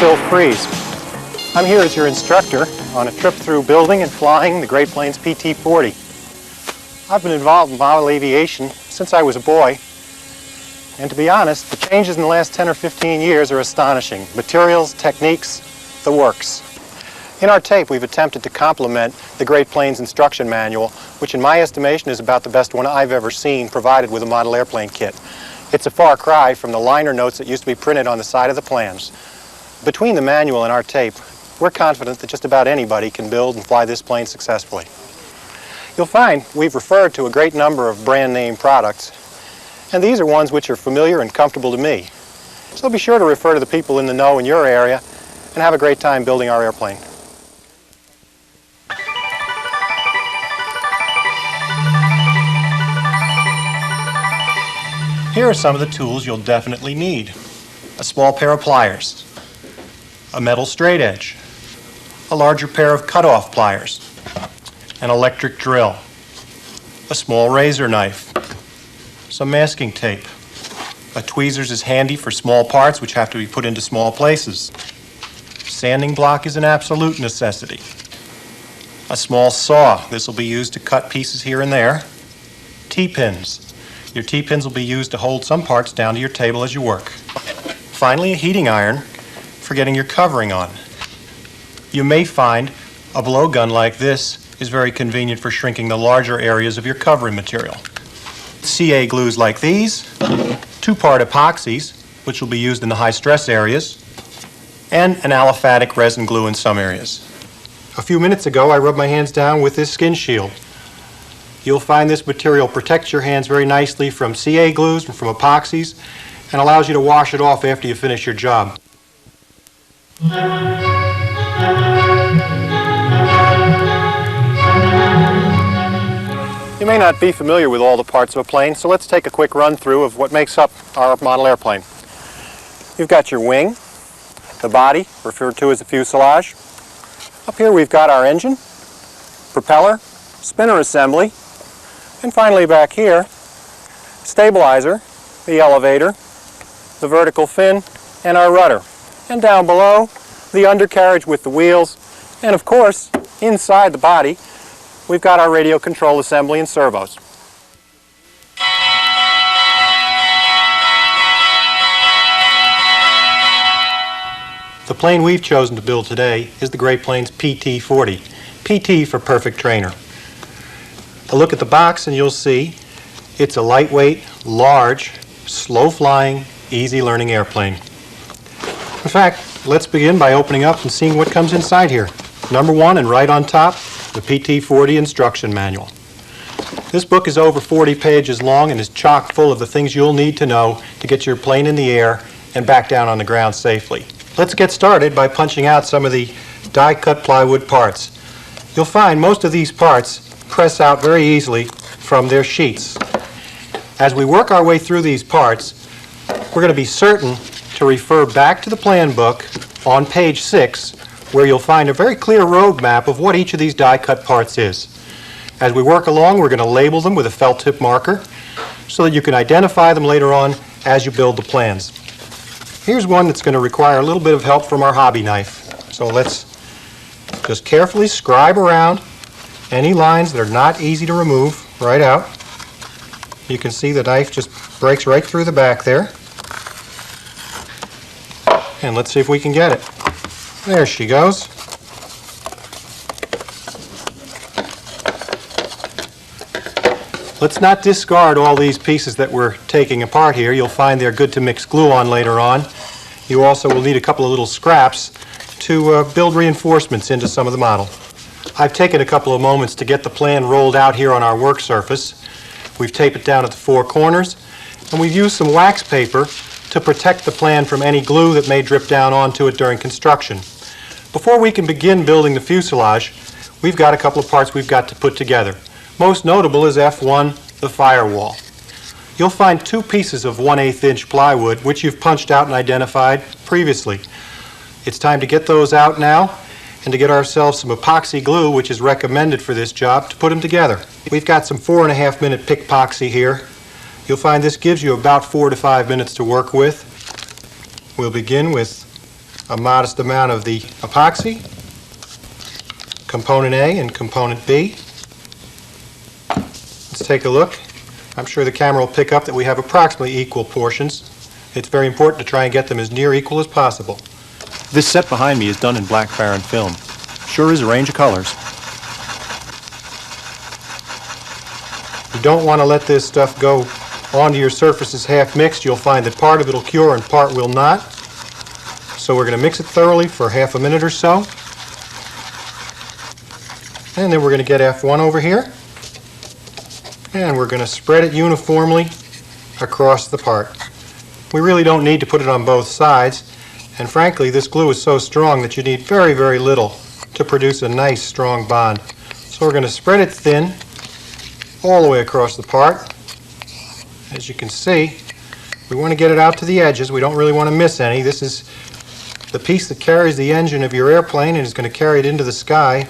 Phil Freeze. I'm here as your instructor on a trip through building and flying the Great Plains PT-40. I've been involved in model aviation since I was a boy, and to be honest, the changes in the last 10 or 15 years are astonishing. Materials, techniques, the works. In our tape, we've attempted to complement the Great Plains instruction manual, which in my estimation is about the best one I've ever seen provided with a model airplane kit. It's a far cry from the liner notes that used to be printed on the side of the plans. Between the manual and our tape, we're confident that just about anybody can build and fly this plane successfully. You'll find we've referred to a great number of brand name products, and these are ones which are familiar and comfortable to me. So be sure to refer to the people in the know in your area and have a great time building our airplane. Here are some of the tools you'll definitely need. A small pair of pliers, a metal straight edge, a larger pair of cutoff pliers, an electric drill, a small razor knife, some masking tape. A tweezers is handy for small parts which have to be put into small places. Sanding block is an absolute necessity. A small saw. This will be used to cut pieces here and there. T-pins. Your T-pins will be used to hold some parts down to your table as you work. Finally, a heating iron for getting your covering on. You may find a blowgun like this is very convenient for shrinking the larger areas of your covering material. CA glues like these, two-part epoxies, which will be used in the high-stress areas, and an aliphatic resin glue in some areas. A few minutes ago, I rubbed my hands down with this skin shield. You'll find this material protects your hands very nicely from CA glues and from epoxies and allows you to wash it off after you finish your job. You may not be familiar with all the parts of a plane, so let's take a quick run through of what makes up our model airplane. You've got your wing, the body, referred to as the fuselage. Up here we've got our engine, propeller, spinner assembly, and finally back here, stabilizer, the elevator, the vertical fin, and our rudder. And down below, the undercarriage with the wheels, and of course, inside the body, we've got our radio control assembly and servos. The plane we've chosen to build today is the Great Plains PT-40. PT for perfect trainer. A look at the box and you'll see it's a lightweight, large, slow-flying, easy-learning airplane. In fact, let's begin by opening up and seeing what comes inside here. Number one, and right on top, the PT-40 instruction manual. This book is over 40 pages long and is chock full of the things you'll need to know to get your plane in the air and back down on the ground safely. Let's get started by punching out some of the die-cut plywood parts. You'll find most of these parts press out very easily from their sheets. As we work our way through these parts, we're going to be certain to refer back to the plan book on page 6, where you'll find a very clear road map of what each of these die-cut parts is. As we work along, we're going to label them with a felt tip marker so that you can identify them later on as you build the plans. Here's one that's going to require a little bit of help from our hobby knife. So let's just carefully scribe around any lines that are not easy to remove right out. You can see the knife just breaks right through the back there. And let's see if we can get it. There she goes. Let's not discard all these pieces that we're taking apart here. You'll find they're good to mix glue on later on. You also will need a couple of little scraps to build reinforcements into some of the model. I've taken a couple of moments to get the plan rolled out here on our work surface. We've taped it down at the four corners, and we've used some wax paper to protect the plan from any glue that may drip down onto it during construction. Before we can begin building the fuselage, we've got a couple of parts we've got to put together. Most notable is F1, the firewall. You'll find two pieces of 1/8 inch plywood, which you've punched out and identified previously. It's time to get those out now and to get ourselves some epoxy glue, which is recommended for this job, to put them together. We've got some 4.5 minute pick epoxy here. You'll find this gives you about 4 to 5 minutes to work with. We'll begin with a modest amount of the epoxy, component A and component B. Let's take a look. I'm sure the camera will pick up that we have approximately equal portions. It's very important to try and get them as near equal as possible. This set behind me is done in black Farron film. Sure is a range of colors. You don't want to let this stuff go onto your surfaces half mixed. You'll find that part of it will cure and part will not. So we're going to mix it thoroughly for half a minute or so. And then we're going to get F1 over here. And we're going to spread it uniformly across the part. We really don't need to put it on both sides. And frankly, this glue is so strong that you need very, very little to produce a nice, strong bond. So we're going to spread it thin all the way across the part. As you can see, we want to get it out to the edges. We don't really want to miss any. This is the piece that carries the engine of your airplane and is going to carry it into the sky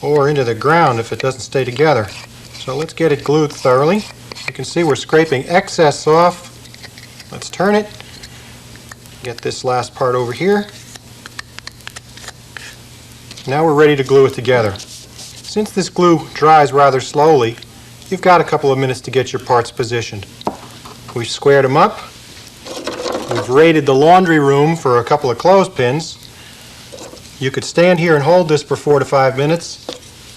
or into the ground if it doesn't stay together. So let's get it glued thoroughly. You can see we're scraping excess off. Let's turn it. Get this last part over here. Now we're ready to glue it together. Since this glue dries rather slowly, you've got a couple of minutes to get your parts positioned. We've squared them up. We've raided the laundry room for a couple of clothespins. You could stand here and hold this for 4 to 5 minutes.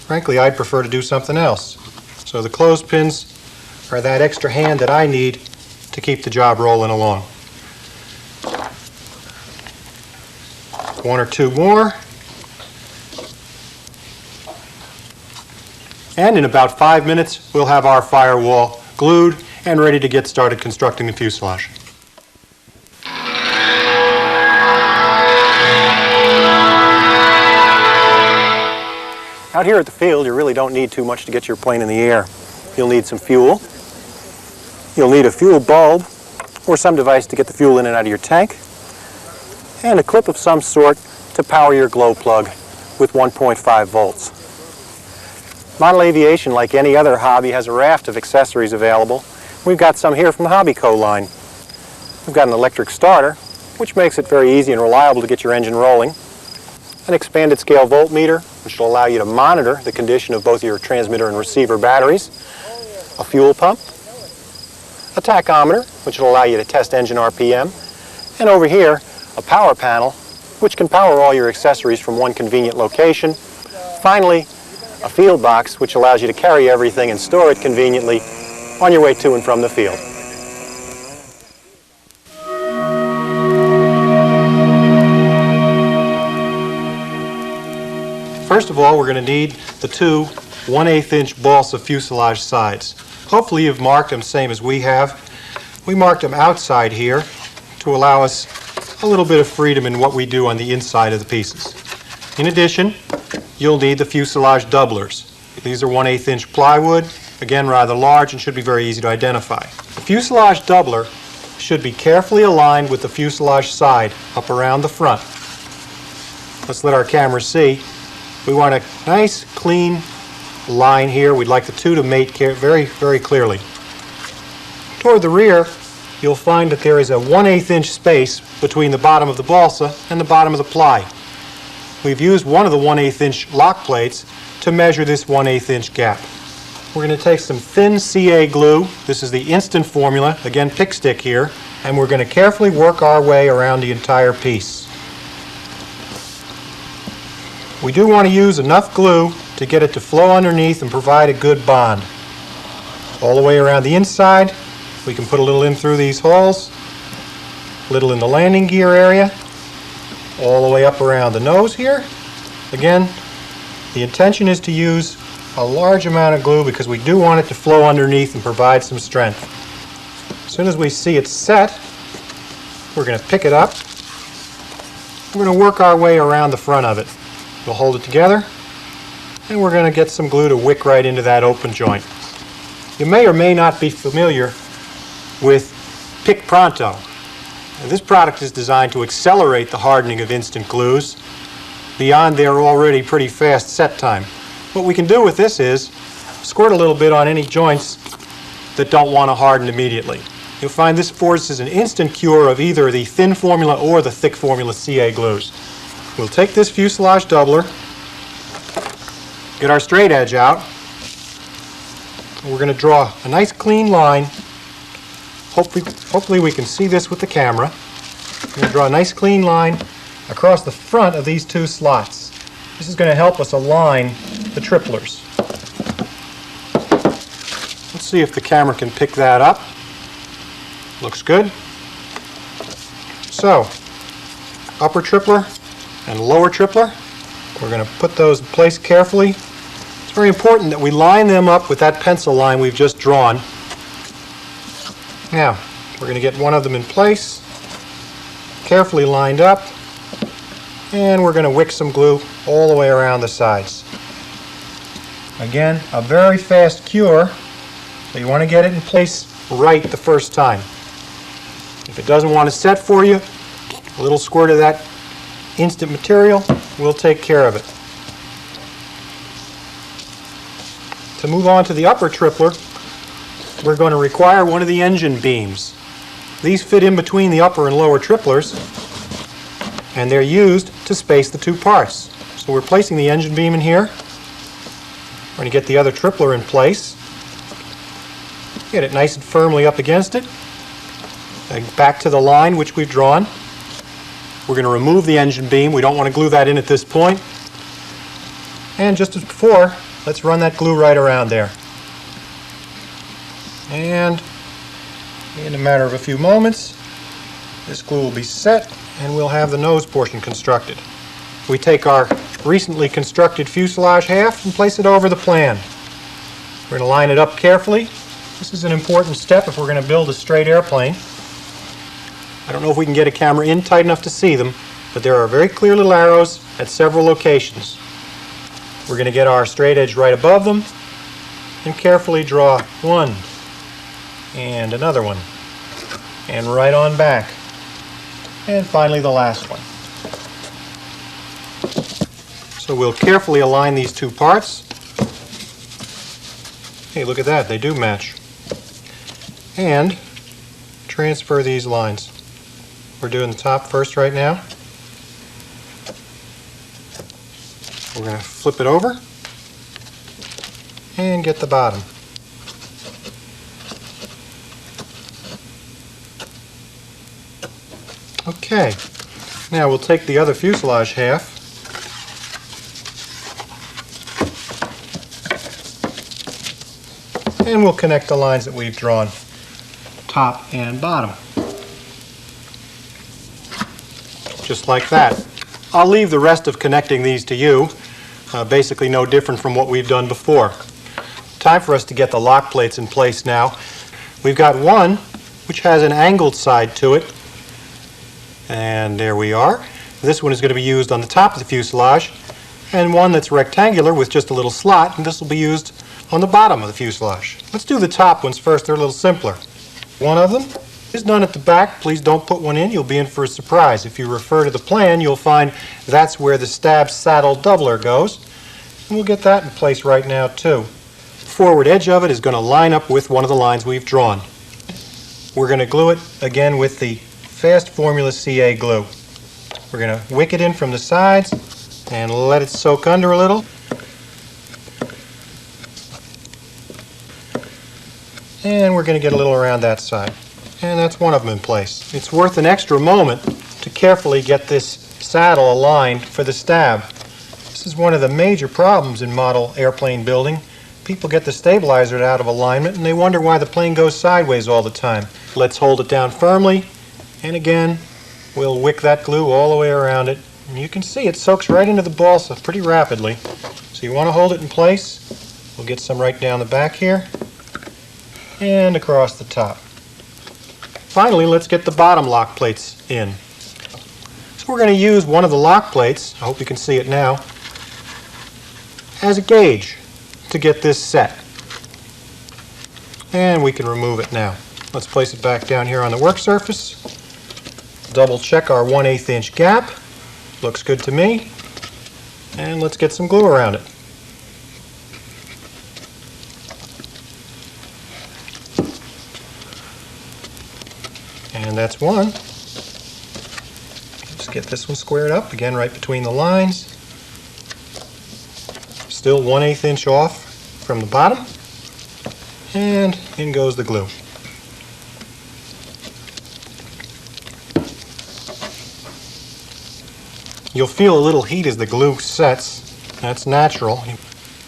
Frankly, I'd prefer to do something else. So the clothespins are that extra hand that I need to keep the job rolling along. 1 or 2 more. And in about 5 minutes, we'll have our firewall glued and ready to get started constructing the fuselage. Out here at the field, you really don't need too much to get your plane in the air. You'll need some fuel. You'll need a fuel bulb or some device to get the fuel in and out of your tank, and a clip of some sort to power your glow plug with 1.5 volts. Model aviation, like any other hobby, has a raft of accessories available. We've got some here from the Hobby Co. line. We've got an electric starter, which makes it very easy and reliable to get your engine rolling. An expanded scale voltmeter, which will allow you to monitor the condition of both your transmitter and receiver batteries. A fuel pump. A tachometer, which will allow you to test engine RPM. And over here, a power panel, which can power all your accessories from one convenient location. Finally, a field box, which allows you to carry everything and store it conveniently on your way to and from the field. First of all, we're going to need the 2 1/8 inch balsa fuselage sides. Hopefully you've marked them same as we have. We marked them outside here to allow us a little bit of freedom in what we do on the inside of the pieces. In addition, you'll need the fuselage doublers. These are 1/8 inch plywood, again rather large and should be very easy to identify. The fuselage doubler should be carefully aligned with the fuselage side up around the front. Let's let our camera see. We want a nice clean line here. We'd like the 2 to mate very, very clearly. Toward the rear, you'll find that there is a 1/8 inch space between the bottom of the balsa and the bottom of the ply. We've used one of the 1/8 inch lock plates to measure this 1/8 inch gap. We're going to take some thin CA glue. This is the instant formula, again pick stick here, and we're going to carefully work our way around the entire piece. We do want to use enough glue to get it to flow underneath and provide a good bond. All the way around the inside, we can put a little in through these holes, a little in the landing gear area, all the way up around the nose here. Again, the intention is to use a large amount of glue because we do want it to flow underneath and provide some strength. As soon as we see it set, we're going to pick it up. We're going to work our way around the front of it. We'll hold it together, and we're going to get some glue to wick right into that open joint. You may or may not be familiar with Pick Pronto. Now, this product is designed to accelerate the hardening of instant glues beyond their already pretty fast set time. What we can do with this is squirt a little bit on any joints that don't want to harden immediately. you'll find this forces an instant cure of either the thin formula or the thick formula CA glues. We'll take this fuselage doubler, get our straight edge out, and we're going to draw a nice clean line. Hopefully we can see this with the camera. We're going to draw a nice clean line across the front of these two slots. This is going to help us align the triplers. Let's see if the camera can pick that up. Looks good. So, upper tripler and lower tripler, we're going to put those in place carefully. It's very important that we line them up with that pencil line we've just drawn. Now, we're going to get one of them in place, carefully lined up, and we're going to wick some glue all the way around the sides. Again, a very fast cure, so you want to get it in place right the first time. If it doesn't want to set for you, a little squirt of that instant material will take care of it. To move on to the upper tripler, we're going to require one of the engine beams. These fit in between the upper and lower triplers, and they're used to space the two parts. So we're placing the engine beam in here. We're going to get the other tripler in place. Get it nice and firmly up against it. And back to the line which we've drawn. We're going to remove the engine beam. We don't want to glue that in at this point. And just as before, let's run that glue right around there. And in a matter of a few moments, this glue will be set and we'll have the nose portion constructed. We take our recently constructed fuselage half and place it over the plan. We're going to line it up carefully. This is an important step if we're going to build a straight airplane. I don't know if we can get a camera in tight enough to see them, but there are very clear little arrows at several locations. We're going to get our straight edge right above them and carefully draw one and another one and right on back, and finally the last one. So we'll carefully align these two parts. Hey, look at that, they do match. And transfer these lines. We're doing the top first right now. We're going to flip it over and get the bottom. Okay, now we'll take the other fuselage half and we'll connect the lines that we've drawn, top and bottom. Just like that. I'll leave the rest of connecting these to you. Basically no different from what we've done before. Time for us to get the lock plates in place now. We've got one which has an angled side to it. And there we are. This one is going to be used on the top of the fuselage, and one that's rectangular with just a little slot, and this will be used on the bottom of the fuselage. Let's do the top ones first. They're a little simpler. One of them is done at the back. Please don't put one in. You'll be in for a surprise. If you refer to the plan, you'll find that's where the stab saddle doubler goes. And we'll get that in place right now too. The forward edge of it is going to line up with one of the lines we've drawn. We're going to glue it again with the fast formula CA glue. We're going to wick it in from the sides and let it soak under a little. And we're going to get a little around that side. And that's one of them in place. It's worth an extra moment to carefully get this saddle aligned for the stab. This is one of the major problems in model airplane building. People get the stabilizer out of alignment and they wonder why the plane goes sideways all the time. Let's hold it down firmly. And again, we'll wick that glue all the way around it. And you can see it soaks right into the balsa pretty rapidly. So you want to hold it in place. We'll get some right down the back here and across the top. Finally, let's get the bottom lock plates in. So we're going to use one of the lock plates, I hope you can see it now, as a gauge to get this set. And we can remove it now. Let's place it back down here on the work surface. Double check our 1/8 inch gap. Looks good to me. And let's get some glue around it. And that's one. Just get this one squared up, again right between the lines. Still 1/8 inch off from the bottom. And in goes the glue. You'll feel a little heat as the glue sets. That's natural.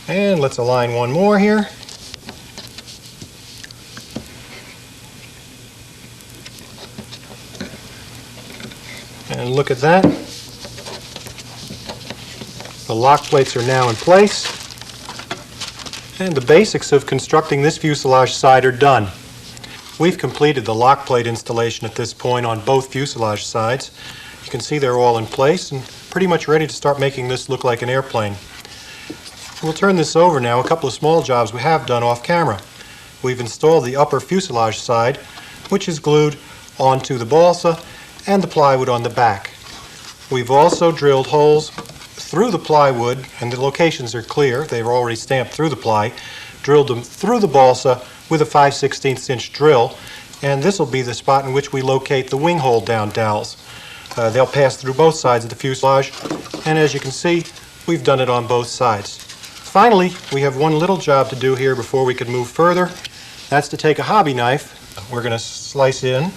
And let's align one more here. And look at that. The lock plates are now in place. And the basics of constructing this fuselage side are done. We've completed the lock plate installation at this point on both fuselage sides. You can see they're all in place and pretty much ready to start making this look like an airplane. We'll turn this over now. A couple of small jobs we have done off camera. We've installed the upper fuselage side, which is glued onto the balsa and the plywood on the back. We've also drilled holes through the plywood, and the locations are clear. They've already stamped through the ply. Drilled them through the balsa with a 5/16 inch drill, and this will be the spot in which we locate the wing hole down dowels. They'll pass through both sides of the fuselage, and as you can see, we've done it on both sides. Finally, we have one little job to do here before we can move further. That's to take a hobby knife. We're going to slice in,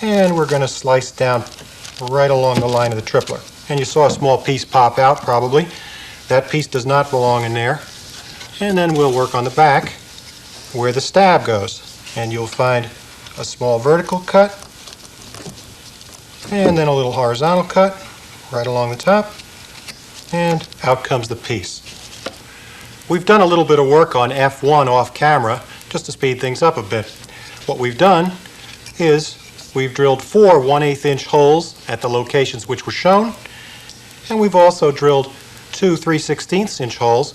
and we're going to slice down right along the line of the tripler. And you saw a small piece pop out, probably. That piece does not belong in there. And then we'll work on the back where the stab goes. And you'll find a small vertical cut, and then a little horizontal cut right along the top, and out comes the piece. We've done a little bit of work on F1 off camera just to speed things up a bit. What we've done is we've drilled 4 1/8 inch holes at the locations which were shown, and we've also drilled 2 3/16 inch holes.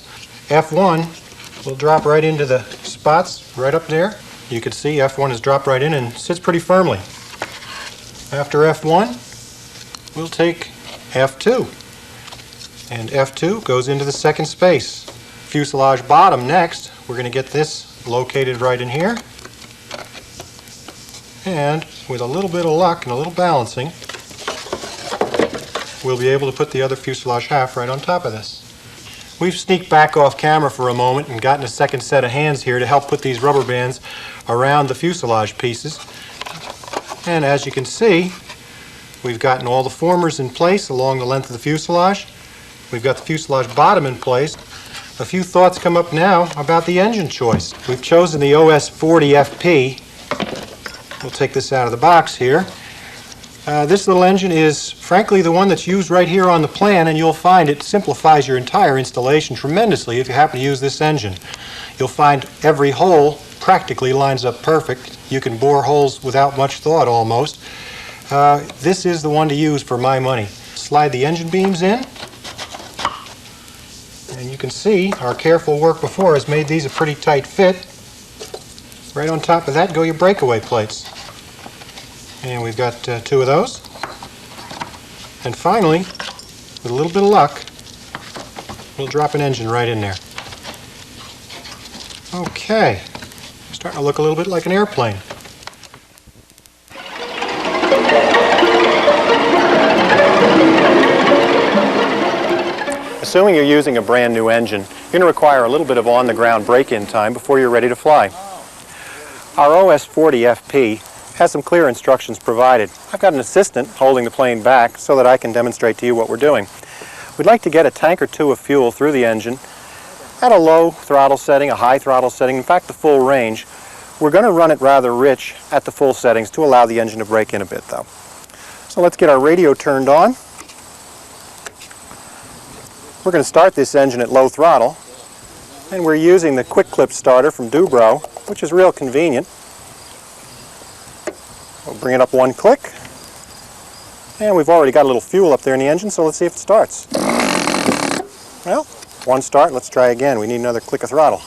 F1 will drop right into the spots right up there. You can see F1 has dropped right in and sits pretty firmly. After F1, we'll take F2, and F2 goes into the second space. Fuselage bottom next. We're going to get this located right in here, and with a little bit of luck and a little balancing, we'll be able to put the other fuselage half right on top of this. We've sneaked back off camera for a moment and gotten a second set of hands here to help put these rubber bands around the fuselage pieces. And as you can see, we've gotten all the formers in place along the length of the fuselage. We've got the fuselage bottom in place. A few thoughts come up now about the engine choice. We've chosen the OS-40 FP. We'll take this out of the box here. This little engine is, frankly, the one that's used right here on the plan, and you'll find it simplifies your entire installation tremendously if you happen to use this engine. You'll find every hole practically lines up perfect. You can bore holes without much thought almost. This is the one to use for my money. Slide the engine beams in, and you can see our careful work before has made these a pretty tight fit. Right on top of that go your breakaway plates. And we've got 2 of those. And finally, with a little bit of luck, we'll drop an engine right in there. Okay, starting to look a little bit like an airplane. Assuming you're using a brand new engine, you're going to require a little bit of on-the-ground break-in time before you're ready to fly. Our OS-40 FP has some clear instructions provided. I've got an assistant holding the plane back so that I can demonstrate to you what we're doing. We'd like to get a tank or 2 of fuel through the engine at a low throttle setting, a high throttle setting, in fact the full range. We're going to run it rather rich at the full settings to allow the engine to break in a bit though. So let's get our radio turned on. We're going to start this engine at low throttle, and we're using the quick clip starter from Dubro, which is real convenient. We'll bring it up 1 click, and we've already got a little fuel up there in the engine, so let's see if it starts. Well, 1 start. Let's try again. We need another click of throttle.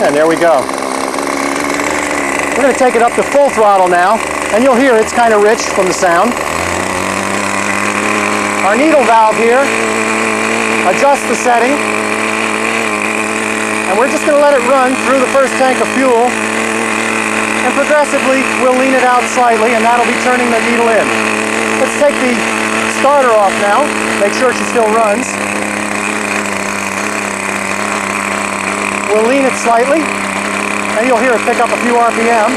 And there we go. We're going to take it up to full throttle now, and you'll hear it's kind of rich from the sound. Our needle valve here, adjust the setting. And we're just going to let it run through the first tank of fuel, and progressively we'll lean it out slightly, and that'll be turning the needle in. Let's take the starter off now, make sure she still runs. We'll lean it slightly, and you'll hear it pick up a few RPM.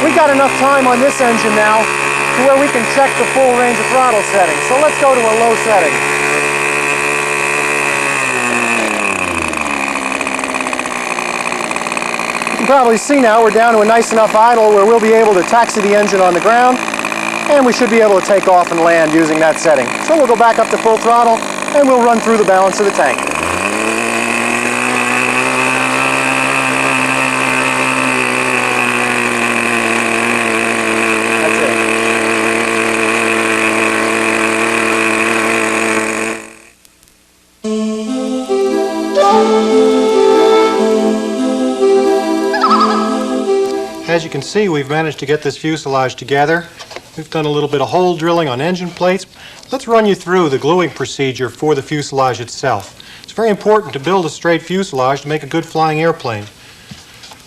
We've got enough time on this engine now to where we can check the full range of throttle setting. So let's go to a low setting. You can probably see now we're down to a nice enough idle where we'll be able to taxi the engine on the ground, and we should be able to take off and land using that setting. So we'll go back up to full throttle, and we'll run through the balance of the tank. As you can see, we've managed to get this fuselage together. We've done a little bit of hole drilling on engine plates. Let's run you through the gluing procedure for the fuselage itself. It's very important to build a straight fuselage to make a good flying airplane.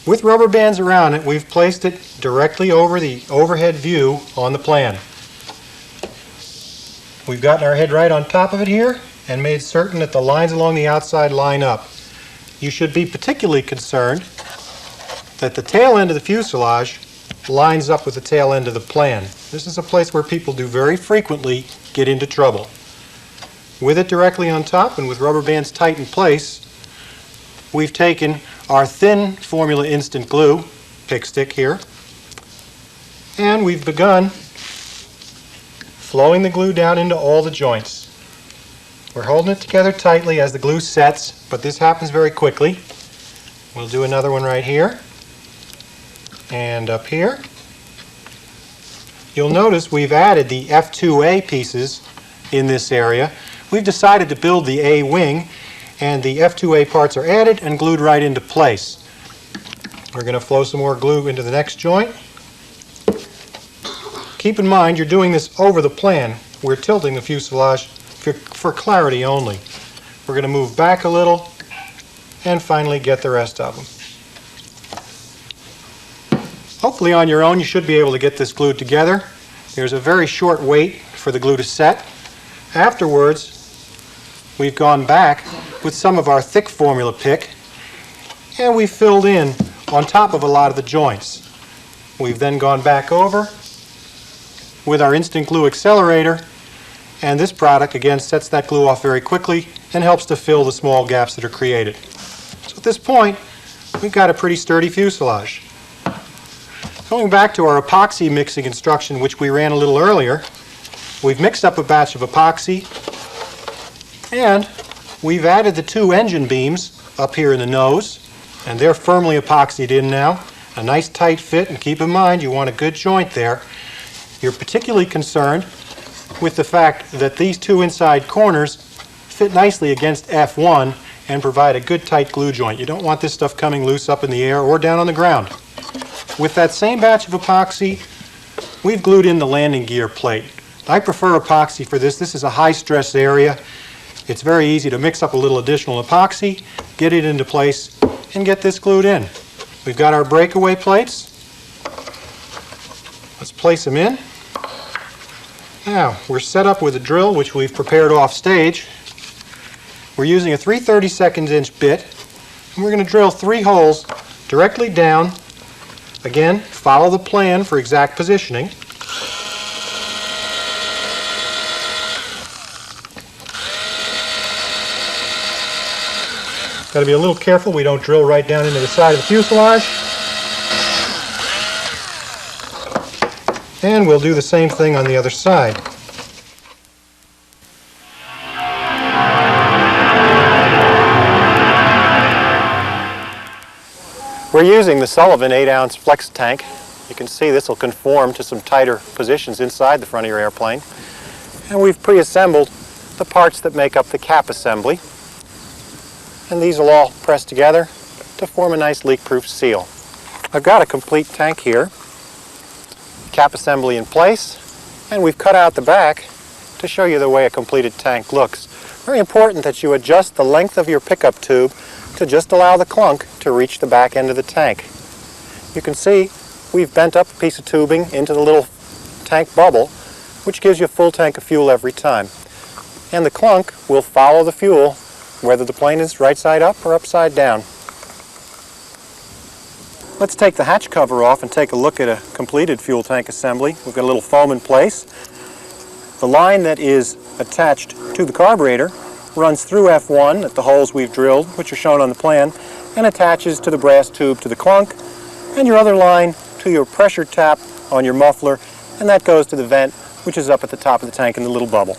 With rubber bands around it, we've placed it directly over the overhead view on the plan. We've gotten our head right on top of it here and made certain that the lines along the outside line up. You should be particularly concerned that the tail end of the fuselage lines up with the tail end of the plan. This is a place where people do very frequently get into trouble. With it directly on top and with rubber bands tight in place, we've taken our thin Formula Instant Glue pick stick here, and we've begun flowing the glue down into all the joints. We're holding it together tightly as the glue sets, but this happens very quickly. We'll do another one right here and up here. You'll notice we've added the F2A pieces in this area. We've decided to build the A wing, and the F2A parts are added and glued right into place. We're going to flow some more glue into the next joint. Keep in mind you're doing this over the plan. We're tilting the fuselage for clarity only. We're going to move back a little and finally get the rest of them. Hopefully on your own you should be able to get this glued together. There's a very short wait for the glue to set. Afterwards, we've gone back with some of our thick formula pick, and we filled in on top of a lot of the joints. We've then gone back over with our instant glue accelerator, and this product again sets that glue off very quickly and helps to fill the small gaps that are created. So at this point, we've got a pretty sturdy fuselage. Going back to our epoxy mixing instruction, which we ran a little earlier, we've mixed up a batch of epoxy, and we've added the two engine beams up here in the nose, and they're firmly epoxied in now. A nice tight fit, and keep in mind you want a good joint there. You're particularly concerned with the fact that these two inside corners fit nicely against F1 and provide a good tight glue joint. You don't want this stuff coming loose up in the air or down on the ground. With that same batch of epoxy, we've glued in the landing gear plate. I prefer epoxy for this. This is a high stress area. It's very easy to mix up a little additional epoxy, get it into place, and get this glued in. We've got our breakaway plates. Let's place them in. Now, we're set up with a drill which we've prepared off stage. We're using a 3/32 inch bit, and we're going to drill 3 holes directly down. Again, follow the plan for exact positioning. Got to be a little careful we don't drill right down into the side of the fuselage. And we'll do the same thing on the other side. We're using the Sullivan 8-ounce flex tank. You can see this will conform to some tighter positions inside the front of your airplane. And we've pre-assembled the parts that make up the cap assembly. And these will all press together to form a nice leak-proof seal. I've got a complete tank here. Cap assembly in place, and we've cut out the back to show you the way a completed tank looks. very important that you adjust the length of your pickup tube to just allow the clunk to reach the back end of the tank. You can see we've bent up a piece of tubing into the little tank bubble, which gives you a full tank of fuel every time. And the clunk will follow the fuel whether the plane is right side up or upside down. Let's take the hatch cover off and take a look at a completed fuel tank assembly. We've got a little foam in place. The line that is attached to the carburetor runs through F1 at the holes we've drilled, which are shown on the plan, and attaches to the brass tube to the clunk, and your other line to your pressure tap on your muffler, and that goes to the vent, which is up at the top of the tank in the little bubble.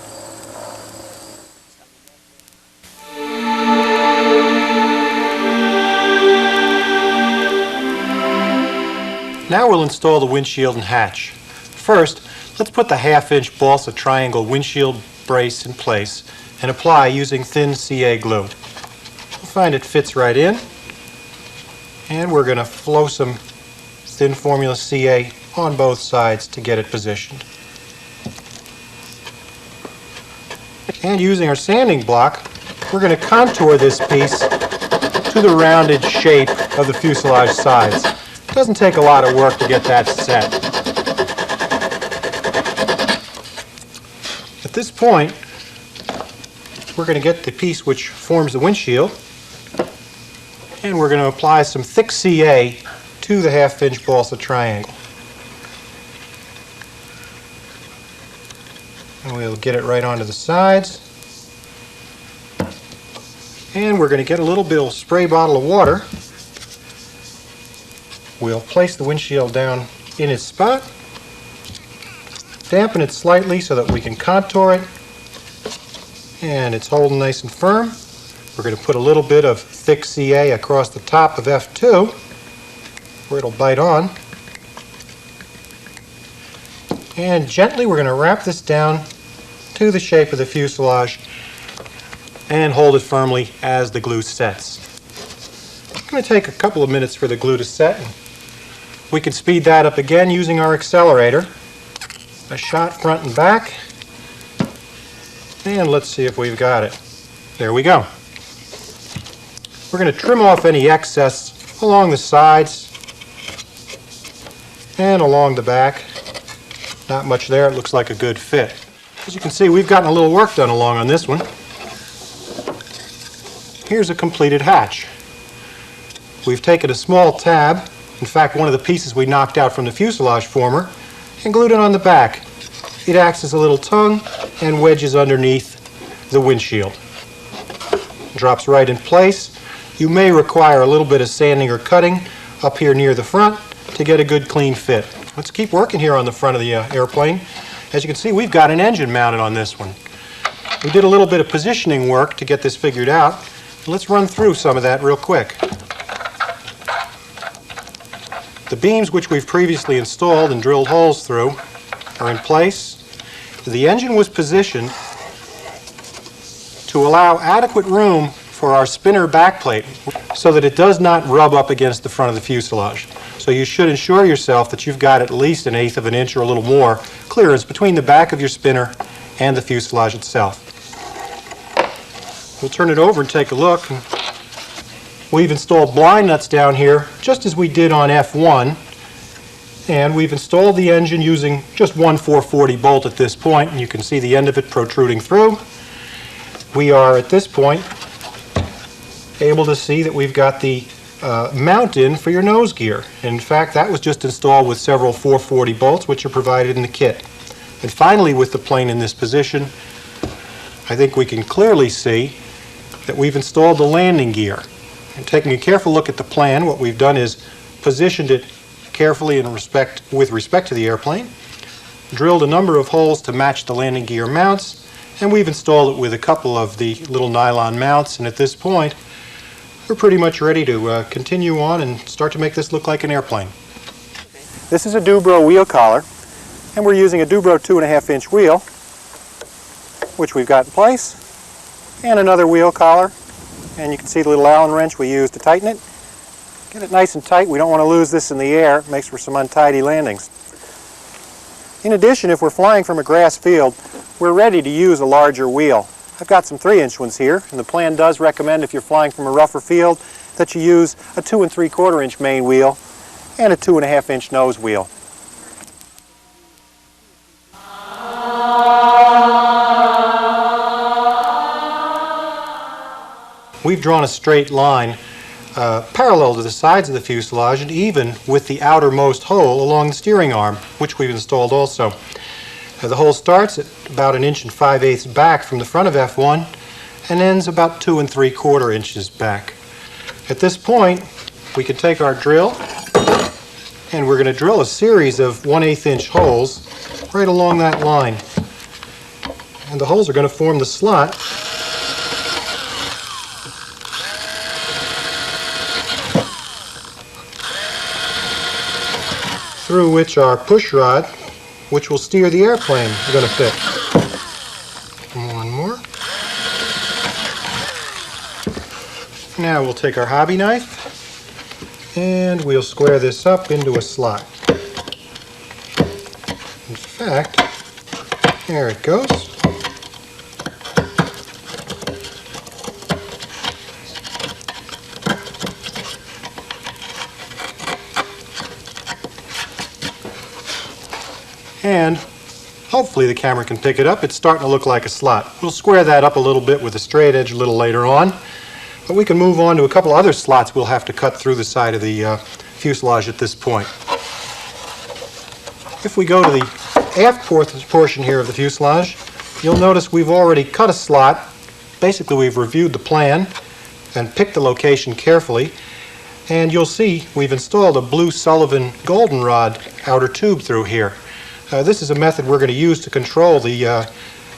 Now we'll install the windshield and hatch. First, let's put the 1/2-inch balsa triangle windshield brace in place and apply using thin CA glue. You'll find it fits right in, and we're going to flow some thin formula CA on both sides to get it positioned. And using our sanding block, we're going to contour this piece to the rounded shape of the fuselage sides. It doesn't take a lot of work to get that set. At this point, we're going to get the piece which forms the windshield, and we're going to apply some thick CA to the 1/2-inch balsa triangle. And we'll get it right onto the sides. And we're going to get a little bit of spray bottle of water. We'll place the windshield down in its spot, dampen it slightly so that we can contour it, and it's holding nice and firm. We're going to put a little bit of thick CA across the top of F2 where it'll bite on, and gently we're going to wrap this down to the shape of the fuselage and hold it firmly as the glue sets. It's going to take a couple of minutes for the glue to set. We can speed that up again using our accelerator. A shot front and back. And let's see if we've got it. There we go. We're going to trim off any excess along the sides and along the back. Not much there. It looks like a good fit. As you can see, we've gotten a little work done along on this one. Here's a completed hatch. We've taken a small tab, in fact one of the pieces we knocked out from the fuselage former, and glued it on the back. It acts as a little tongue and wedges underneath the windshield. Drops right in place. You may require a little bit of sanding or cutting up here near the front to get a good clean fit. Let's keep working here on the front of the airplane. As you can see, we've got an engine mounted on this one. We did a little bit of positioning work to get this figured out. Let's run through some of that real quick. The beams which we've previously installed and drilled holes through are in place. The engine was positioned to allow adequate room for our spinner backplate so that it does not rub up against the front of the fuselage. So you should ensure yourself that you've got at least 1/8 of an inch or a little more clearance between the back of your spinner and the fuselage itself. We'll turn it over and take a look. We've installed blind nuts down here just as we did on F1, and we've installed the engine using just one 440 bolt at this point, and you can see the end of it protruding through. We are at this point able to see that we've got the mount in for your nose gear. In fact, that was just installed with several 440 bolts which are provided in the kit. And finally, with the plane in this position, I think we can clearly see that we've installed the landing gear. And taking a careful look at the plan, what we've done is positioned it carefully with respect to the airplane, drilled a number of holes to match the landing gear mounts, and we've installed it with a couple of the little nylon mounts, and at this point we're pretty much ready to continue on and start to make this look like an airplane. This is a Dubro wheel collar, and we're using a Dubro 2.5-inch wheel, which we've got in place, and another wheel collar, and you can see the little Allen wrench we use to tighten it. Get it nice and tight. We don't want to lose this in the air. It makes for some untidy landings. In addition, if we're flying from a grass field, we're ready to use a larger wheel. I've got some 3-inch ones here, and the plan does recommend, if you're flying from a rougher field, that you use a 2 3/4 inch main wheel and a 2.5 inch nose wheel. We've drawn a straight line parallel to the sides of the fuselage and even with the outermost hole along the steering arm, which we've installed also. The hole starts at about 1 5/8 inches back from the front of F1 and ends about 2 3/4 inches back. At this point, we can take our drill and we're going to drill a series of 1/8 inch holes right along that line. And the holes are going to form the slot through which our push rod, which will steer the airplane, is going to fit. One more. Now we'll take our hobby knife and we'll square this up into a slot. In fact, there it goes. And hopefully the camera can pick it up. It's starting to look like a slot. We'll square that up a little bit with a straight edge a little later on. But we can move on to a couple other slots we'll have to cut through the side of the fuselage at this point. If we go to the aft portion here of the fuselage, you'll notice we've already cut a slot. Basically, we've reviewed the plan and picked the location carefully. And you'll see we've installed a blue Sullivan goldenrod outer tube through here. This is a method we're going to use to control the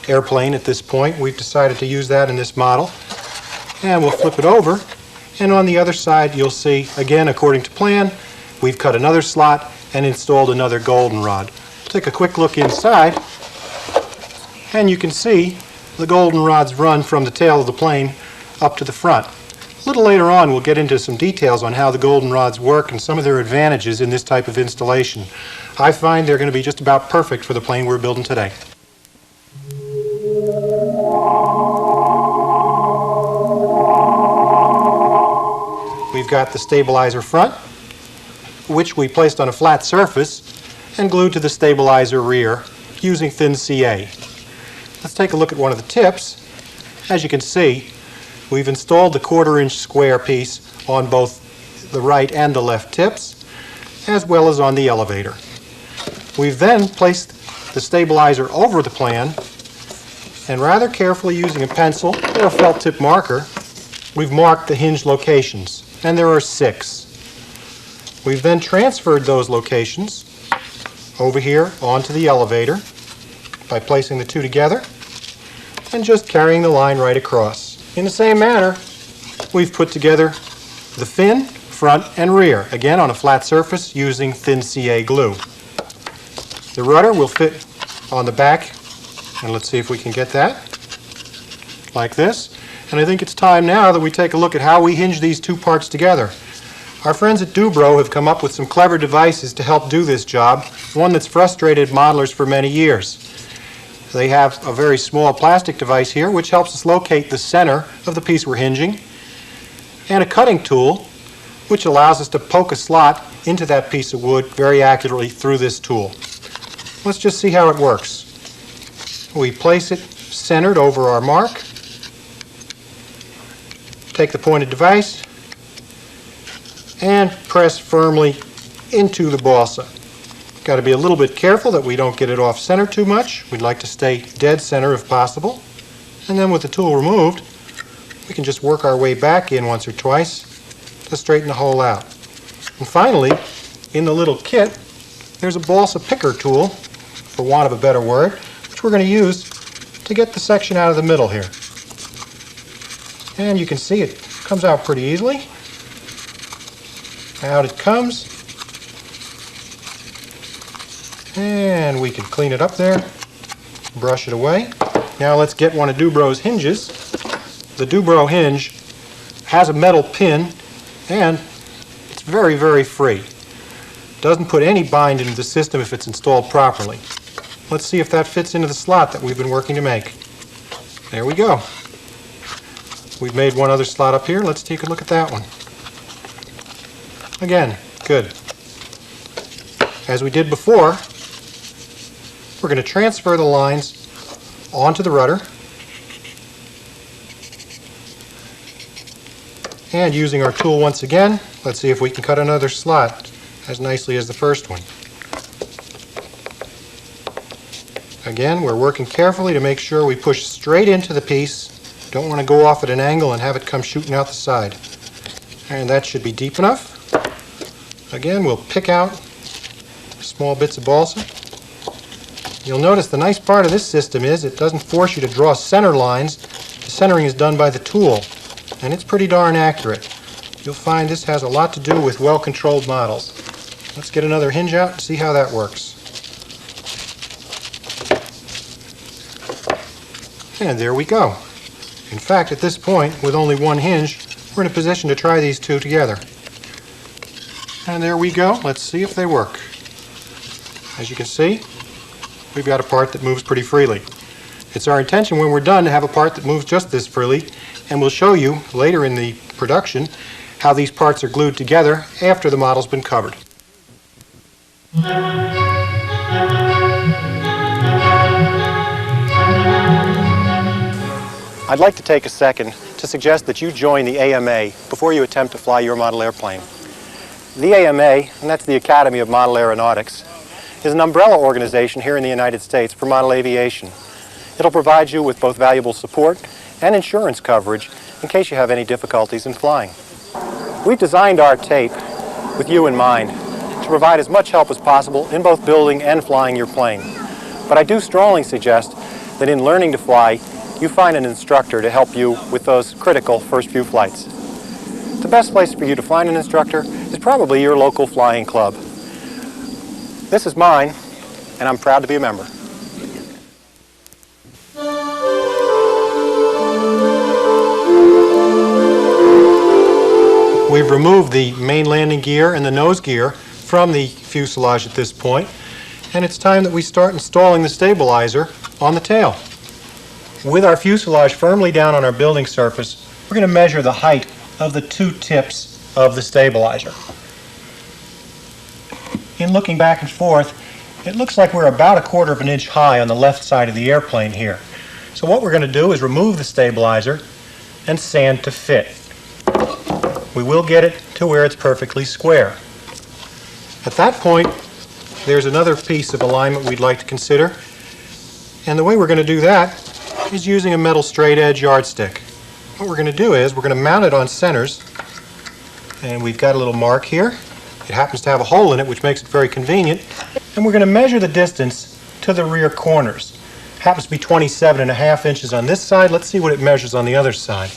airplane at this point. We've decided to use that in this model. And we'll flip it over. And on the other side, you'll see, again, according to plan, we've cut another slot and installed another goldenrod. Take a quick look inside, and you can see the goldenrods run from the tail of the plane up to the front. A little later on, we'll get into some details on how the goldenrods work and some of their advantages in this type of installation. I find they're going to be just about perfect for the plane we're building today. We've got the stabilizer front, which we placed on a flat surface and glued to the stabilizer rear using thin CA. Let's take a look at one of the tips. As you can see, we've installed the 1/4 inch square piece on both the right and the left tips, as well as on the elevator. We've then placed the stabilizer over the plan, and rather carefully using a pencil or a felt tip marker, we've marked the hinge locations, and there are 6. We've then transferred those locations over here onto the elevator by placing the two together and just carrying the line right across. In the same manner, we've put together the fin, front, and rear, again on a flat surface using thin CA glue. The rudder will fit on the back, and let's see if we can get that, like this. And I think it's time now that we take a look at how we hinge these two parts together. Our friends at Dubro have come up with some clever devices to help do this job, one that's frustrated modelers for many years. They have a very small plastic device here which helps us locate the center of the piece we're hinging, and a cutting tool which allows us to poke a slot into that piece of wood very accurately through this tool. Let's just see how it works. We place it centered over our mark, take the pointed device, and press firmly into the balsa. Got to be a little bit careful that we don't get it off center too much. We'd like to stay dead center if possible. And then with the tool removed, we can just work our way back in once or twice to straighten the hole out. And finally, in the little kit, there's a balsa picker tool, for want of a better word, which we're going to use to get the section out of the middle here. And you can see it comes out pretty easily. Out it comes. And we can clean it up there, brush it away. Now let's get one of Dubro's hinges. The Dubro hinge has a metal pin, and it's very, very free. Doesn't put any bind into the system if it's installed properly. Let's see if that fits into the slot that we've been working to make. There we go. We've made one other slot up here. Let's take a look at that one. Again, good. As we did before, we're going to transfer the lines onto the rudder. And using our tool once again, let's see if we can cut another slot as nicely as the first one. Again, we're working carefully to make sure we push straight into the piece. Don't want to go off at an angle and have it come shooting out the side. And that should be deep enough. Again, we'll pick out small bits of balsa. You'll notice the nice part of this system is it doesn't force you to draw center lines. The centering is done by the tool, and it's pretty darn accurate. You'll find this has a lot to do with well-controlled models. Let's get another hinge out and see how that works. And there we go. In fact, at this point, with only one hinge, we're in a position to try these two together. And there we go. Let's see if they work. As you can see, we've got a part that moves pretty freely. It's our intention when we're done to have a part that moves just this freely, and we'll show you later in the production how these parts are glued together after the model's been covered. I'd like to take a second to suggest that you join the AMA before you attempt to fly your model airplane. The AMA, and that's the Academy of Model Aeronautics, is an umbrella organization here in the United States for model aviation. It'll provide you with both valuable support and insurance coverage in case you have any difficulties in flying. We've designed our tape with you in mind to provide as much help as possible in both building and flying your plane. But I do strongly suggest that in learning to fly, you find an instructor to help you with those critical first few flights. The best place for you to find an instructor is probably your local flying club. This is mine, and I'm proud to be a member. We've removed the main landing gear and the nose gear from the fuselage at this point, and it's time that we start installing the stabilizer on the tail. With our fuselage firmly down on our building surface, we're going to measure the height of the two tips of the stabilizer. In looking back and forth, it looks like we're about 1/4 of an inch high on the left side of the airplane here. So what we're going to do is remove the stabilizer and sand to fit. We will get it to where it's perfectly square. At that point, there's another piece of alignment we'd like to consider, and the way we're going to do that is using a metal straight edge yardstick. What we're going to do is we're going to mount it on centers, and we've got a little mark here. It happens to have a hole in it, which makes it very convenient, and we're going to measure the distance to the rear corners. It happens to be 27.5 inches on this side. Let's see what it measures on the other side.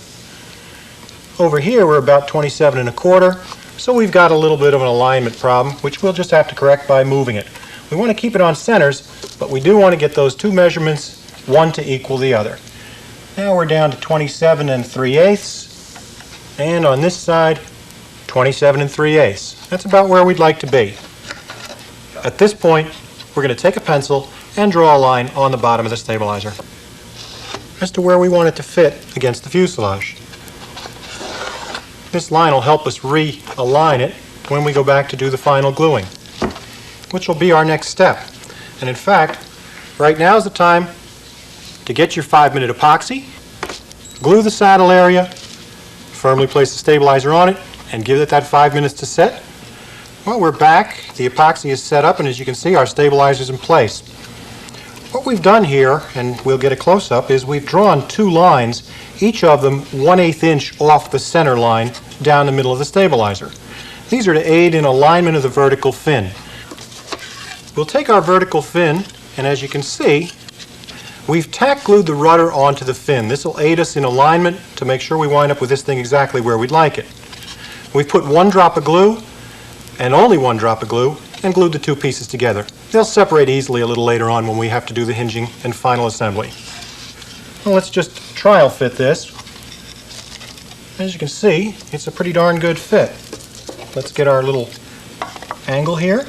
Over here we're about 27.25, so we've got a little bit of an alignment problem, which we'll just have to correct by moving it. We want to keep it on centers, but we do want to get those two measurements, one to equal the other. Now we're down to 27.3/8, and on this side, 27.3/8. That's about where we'd like to be. At this point, we're going to take a pencil and draw a line on the bottom of the stabilizer as to where we want it to fit against the fuselage. This line will help us realign it when we go back to do the final gluing, which will be our next step. And in fact, right now is the time to get your 5-minute epoxy, glue the saddle area, firmly place the stabilizer on it, and give it that 5 minutes to set. Well, we're back. The epoxy is set up, and as you can see, our stabilizer's in place. What we've done here, and we'll get a close-up, is we've drawn two lines, each of them 1/8 inch off the center line down the middle of the stabilizer. These are to aid in alignment of the vertical fin. We'll take our vertical fin, and as you can see, we've tack glued the rudder onto the fin. This will aid us in alignment to make sure we wind up with this thing exactly where we'd like it. We've put 1 drop of glue, and only 1 drop of glue, and glued the two pieces together. They'll separate easily a little later on when we have to do the hinging and final assembly. Well, let's just trial fit this. As you can see, it's a pretty darn good fit. Let's get our little angle here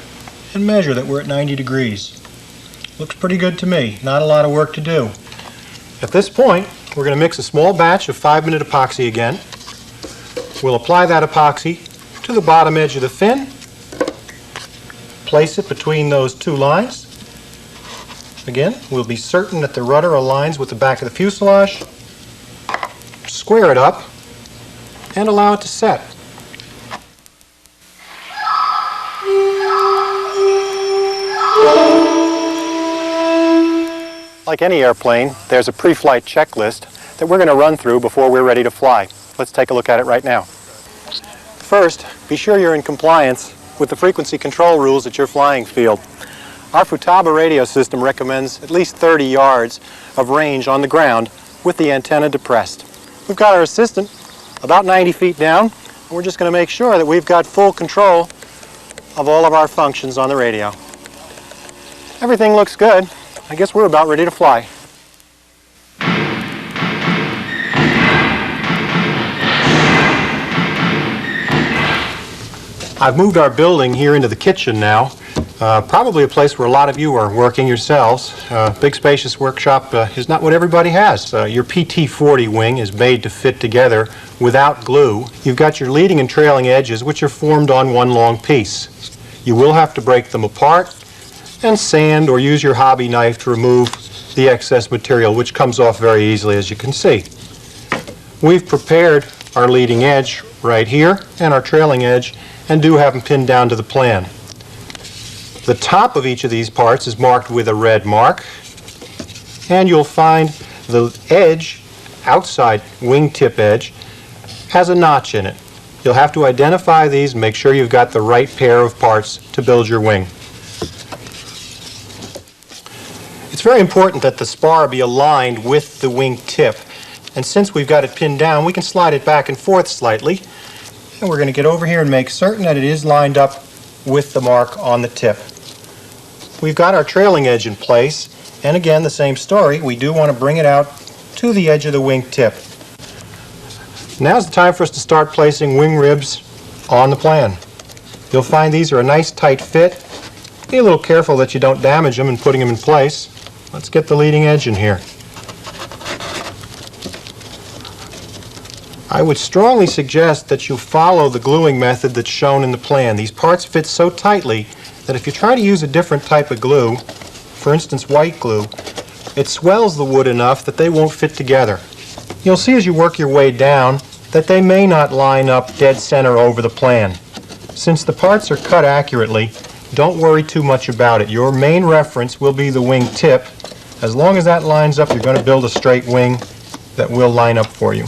and measure that we're at 90 degrees. Looks pretty good to me. Not a lot of work to do. At this point, we're going to mix a small batch of 5-minute epoxy again. We'll apply that epoxy to the bottom edge of the fin, place it between those two lines. Again, we'll be certain that the rudder aligns with the back of the fuselage, square it up, and allow it to set. Like any airplane, there's a pre-flight checklist that we're going to run through before we're ready to fly. Let's take a look at it right now. First, be sure you're in compliance with the frequency control rules at your flying field. Our Futaba radio system recommends at least 30 yards of range on the ground with the antenna depressed. We've got our assistant about 90 feet down, and we're just going to make sure that we've got full control of all of our functions on the radio. Everything looks good. I guess we're about ready to fly. I've moved our building here into the kitchen now. Probably a place where a lot of you are working yourselves. Big spacious workshop is not what everybody has. Your PT-40 wing is made to fit together without glue. You've got your leading and trailing edges, which are formed on one long piece. You will have to break them apart and sand or use your hobby knife to remove the excess material, which comes off very easily, as you can see. We've prepared our leading edge right here and our trailing edge, and do have them pinned down to the plan. The top of each of these parts is marked with a red mark, and you'll find the edge, outside wingtip edge, has a notch in it. You'll have to identify these and make sure you've got the right pair of parts to build your wing. It's very important that the spar be aligned with the wing tip, and since we've got it pinned down, we can slide it back and forth slightly, and we're going to get over here and make certain that it is lined up with the mark on the tip. We've got our trailing edge in place, and again the same story, we do want to bring it out to the edge of the wing tip. Now's the time for us to start placing wing ribs on the plan. You'll find these are a nice tight fit. Be a little careful that you don't damage them in putting them in place. Let's get the leading edge in here. I would strongly suggest that you follow the gluing method that's shown in the plan. These parts fit so tightly that if you try to use a different type of glue, for instance white glue, it swells the wood enough that they won't fit together. You'll see as you work your way down that they may not line up dead center over the plan. Since the parts are cut accurately, don't worry too much about it. Your main reference will be the wing tip. As long as that lines up, you're going to build a straight wing that will line up for you.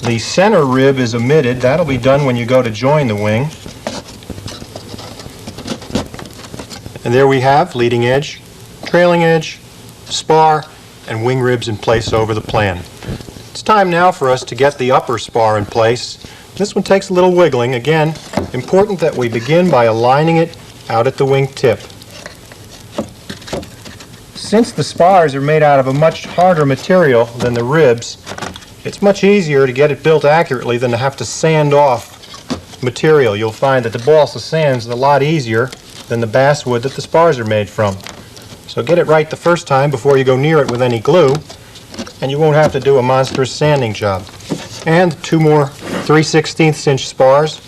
The center rib is omitted. That'll be done when you go to join the wing. And there we have leading edge, trailing edge, spar, and wing ribs in place over the plan. It's time now for us to get the upper spar in place. This one takes a little wiggling. Again, important that we begin by aligning it out at the wing tip. Since the spars are made out of a much harder material than the ribs, it's much easier to get it built accurately than to have to sand off material. You'll find that the balsa sand is a lot easier than the basswood that the spars are made from. So get it right the first time before you go near it with any glue, and you won't have to do a monstrous sanding job. And two more 3/16 inch spars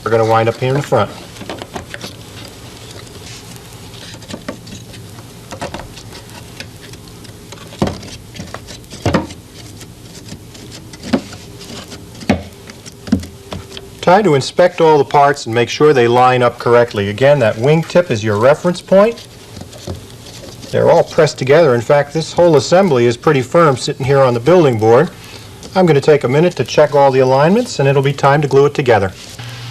are going to wind up here in the front. Try to inspect all the parts and make sure they line up correctly. Again, that wingtip is your reference point. They're all pressed together. In fact, this whole assembly is pretty firm sitting here on the building board. I'm going to take a minute to check all the alignments, and it'll be time to glue it together.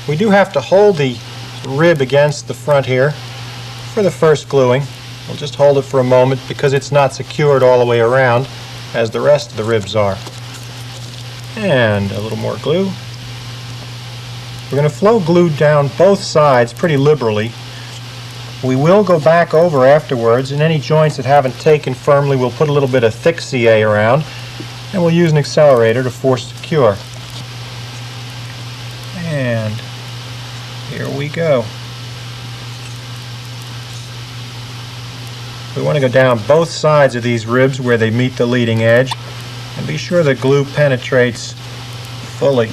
We do have to hold the rib against the front here for the first gluing. We'll just hold it for a moment because it's not secured all the way around as the rest of the ribs are. And a little more glue. We're going to flow glue down both sides pretty liberally. We will go back over afterwards, and any joints that haven't taken firmly, we'll put a little bit of thick CA around, and we'll use an accelerator to force secure. And here we go. We want to go down both sides of these ribs where they meet the leading edge. And be sure the glue penetrates fully.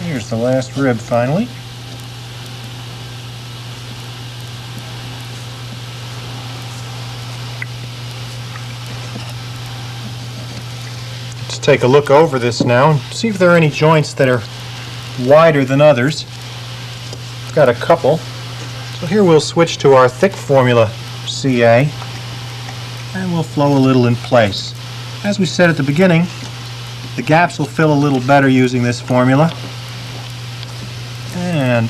Here's the last rib finally. Let's take a look over this now and see if there are any joints that are wider than others. I've got a couple. So here we'll switch to our thick formula CA and we'll flow a little in place. As we said at the beginning, the gaps will fill a little better using this formula and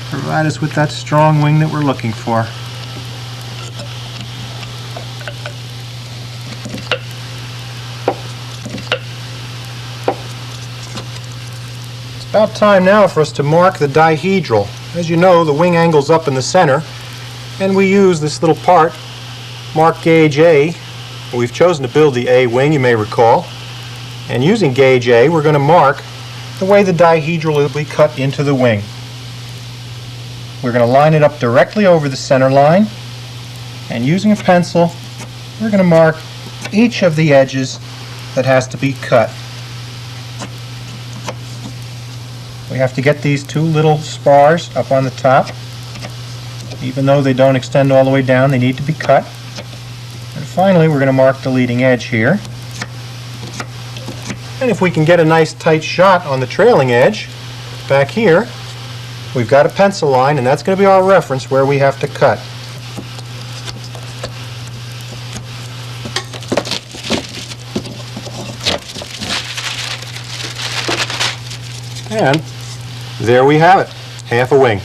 provide us with that strong wing that we're looking for. It's about time now for us to mark the dihedral. As you know, the wing angle's up in the center, and we use this little part, mark gauge A. We've chosen to build the A wing, you may recall. And using gauge A, we're going to mark the way the dihedral will be cut into the wing. We're going to line it up directly over the center line, and using a pencil, we're going to mark each of the edges that has to be cut. We have to get these two little spars up on the top. Even though they don't extend all the way down, they need to be cut. And finally, we're going to mark the leading edge here. And if we can get a nice tight shot on the trailing edge, back here, we've got a pencil line, and that's going to be our reference where we have to cut. And there we have it, half a wing.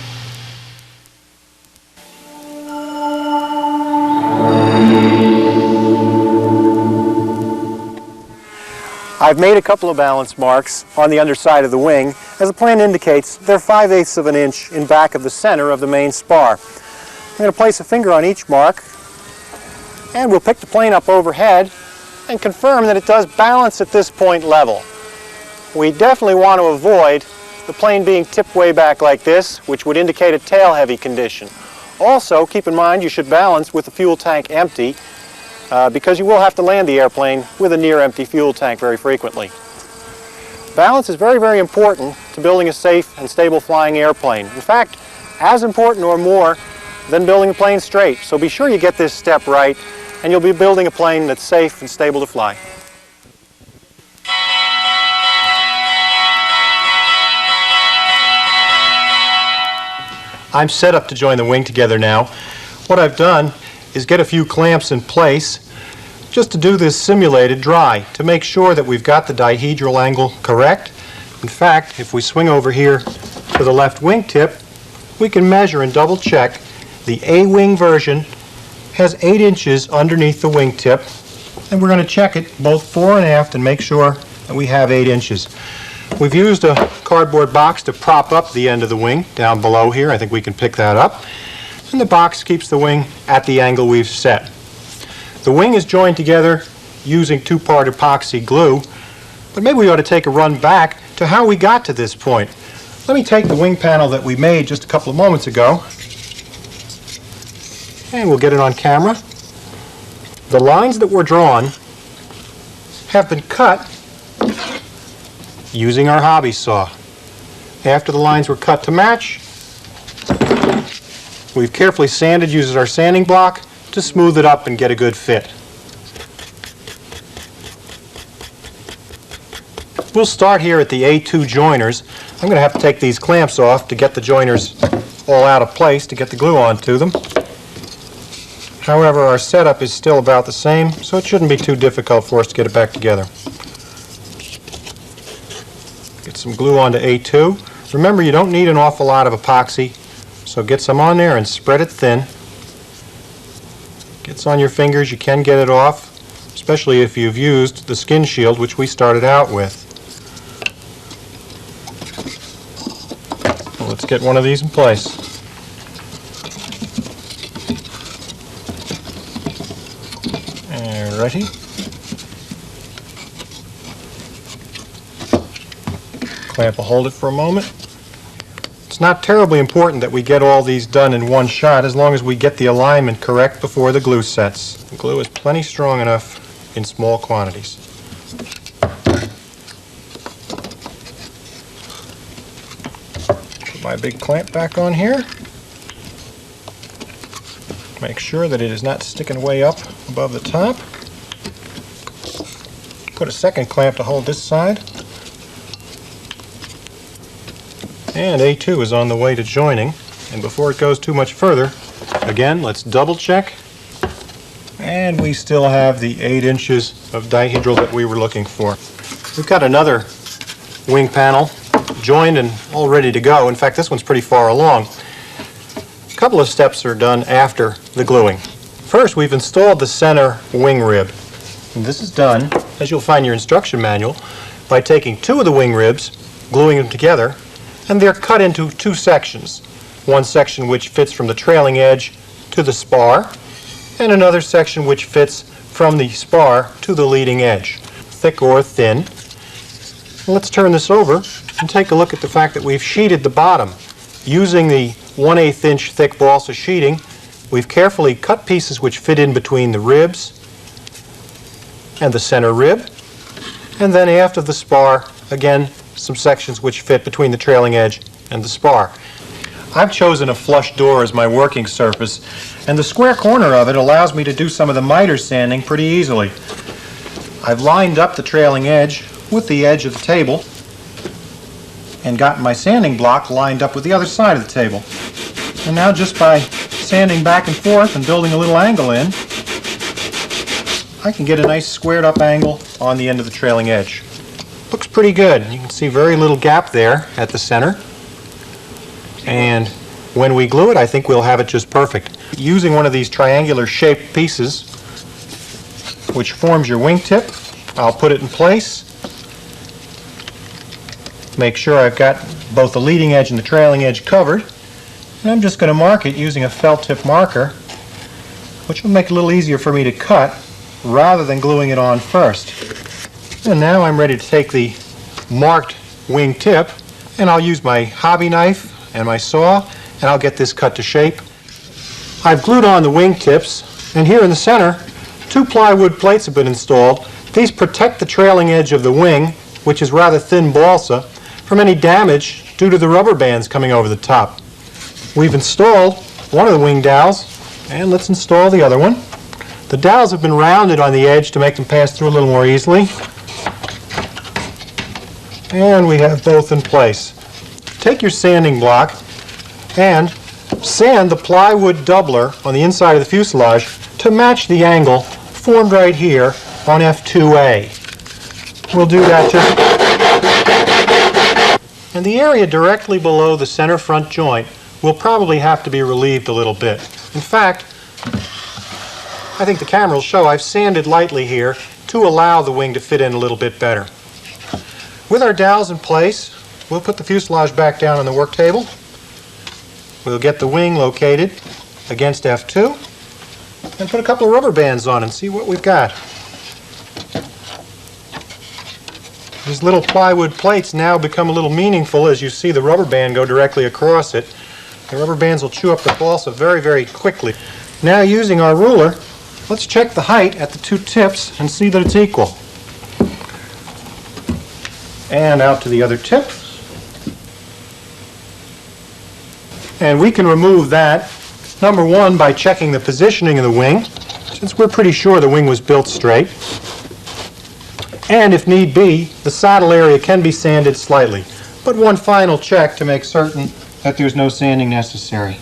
I've made a couple of balance marks on the underside of the wing. As the plan indicates, they're 5/8 of an inch in back of the center of the main spar. I'm going to place a finger on each mark, and we'll pick the plane up overhead and confirm that it does balance at this point level. We definitely want to avoid the plane being tipped way back like this, which would indicate a tail-heavy condition. Also, keep in mind you should balance with the fuel tank empty, because you will have to land the airplane with a near-empty fuel tank very frequently. Balance is very, very important to building a safe and stable flying airplane. In fact, as important or more than building a plane straight. So be sure you get this step right, and you'll be building a plane that's safe and stable to fly. I'm set up to join the wing together now. What I've done is get a few clamps in place just to do this simulated dry, to make sure that we've got the dihedral angle correct. In fact, if we swing over here to the left wingtip, we can measure and double check. The A-wing version has 8 inches underneath the wingtip, and we're going to check it both fore and aft and make sure that we have 8 inches. We've used a cardboard box to prop up the end of the wing down below here. I think we can pick that up. And the box keeps the wing at the angle we've set. The wing is joined together using 2-part epoxy glue, but maybe we ought to take a run back to how we got to this point. Let me take the wing panel that we made just a couple of moments ago, and we'll get it on camera. The lines that were drawn have been cut using our hobby saw. After the lines were cut to match, we've carefully sanded using our sanding block to smooth it up and get a good fit. We'll start here at the A2 joiners. I'm going to have to take these clamps off to get the joiners all out of place to get the glue onto them. However, our setup is still about the same, so it shouldn't be too difficult for us to get it back together. Get some glue onto A2. Remember, you don't need an awful lot of epoxy, so get some on there and spread it thin. Gets on your fingers, you can get it off, especially if you've used the skin shield, which we started out with. Well, let's get one of these in place. Alrighty. Clamp will hold it for a moment. It's not terribly important that we get all these done in one shot as long as we get the alignment correct before the glue sets. The glue is plenty strong enough in small quantities. Put my big clamp back on here. Make sure that it is not sticking way up above the top. Put a second clamp to hold this side. And A2 is on the way to joining. And before it goes too much further, again, let's double check. And we still have the 8 inches of dihedral that we were looking for. We've got another wing panel joined and all ready to go. In fact, this one's pretty far along. A couple of steps are done after the gluing. First, we've installed the center wing rib. And this is done, as you'll find in your instruction manual, by taking 2 of the wing ribs, gluing them together, and they're cut into 2 sections. One section which fits from the trailing edge to the spar, and another section which fits from the spar to the leading edge, thick or thin. Let's turn this over and take a look at the fact that we've sheeted the bottom. Using the 1/8 inch thick balsa sheeting, we've carefully cut pieces which fit in between the ribs and the center rib, and then aft of the spar, again, some sections which fit between the trailing edge and the spar. I've chosen a flush door as my working surface, and the square corner of it allows me to do some of the miter sanding pretty easily. I've lined up the trailing edge with the edge of the table and gotten my sanding block lined up with the other side of the table. And now just by sanding back and forth and building a little angle in, I can get a nice squared up angle on the end of the trailing edge. Looks pretty good. You can see very little gap there at the center. And when we glue it, I think we'll have it just perfect. Using one of these triangular shaped pieces, which forms your wingtip, I'll put it in place. Make sure I've got both the leading edge and the trailing edge covered. And I'm just going to mark it using a felt tip marker, which will make it a little easier for me to cut rather than gluing it on first. And now I'm ready to take the marked wing tip, and I'll use my hobby knife and my saw, and I'll get this cut to shape. I've glued on the wing tips, and here in the center, 2 plywood plates have been installed. These protect the trailing edge of the wing, which is rather thin balsa, from any damage due to the rubber bands coming over the top. We've installed one of the wing dowels, and let's install the other one. The dowels have been rounded on the edge to make them pass through a little more easily. And we have both in place. Take your sanding block and sand the plywood doubler on the inside of the fuselage to match the angle formed right here on F2A. We'll do that just... And the area directly below the center front joint will probably have to be relieved a little bit. In fact, I think the camera will show I've sanded lightly here to allow the wing to fit in a little bit better. With our dowels in place, we'll put the fuselage back down on the work table. We'll get the wing located against F2 and put a couple of rubber bands on and see what we've got. These little plywood plates now become a little meaningful as you see the rubber band go directly across it. The rubber bands will chew up the balsa very, very quickly. Now, using our ruler, let's check the height at the 2 tips and see that it's equal. And out to the other tip. And we can remove that, number 1, by checking the positioning of the wing, since we're pretty sure the wing was built straight. And if need be, the saddle area can be sanded slightly. But one final check to make certain that there's no sanding necessary.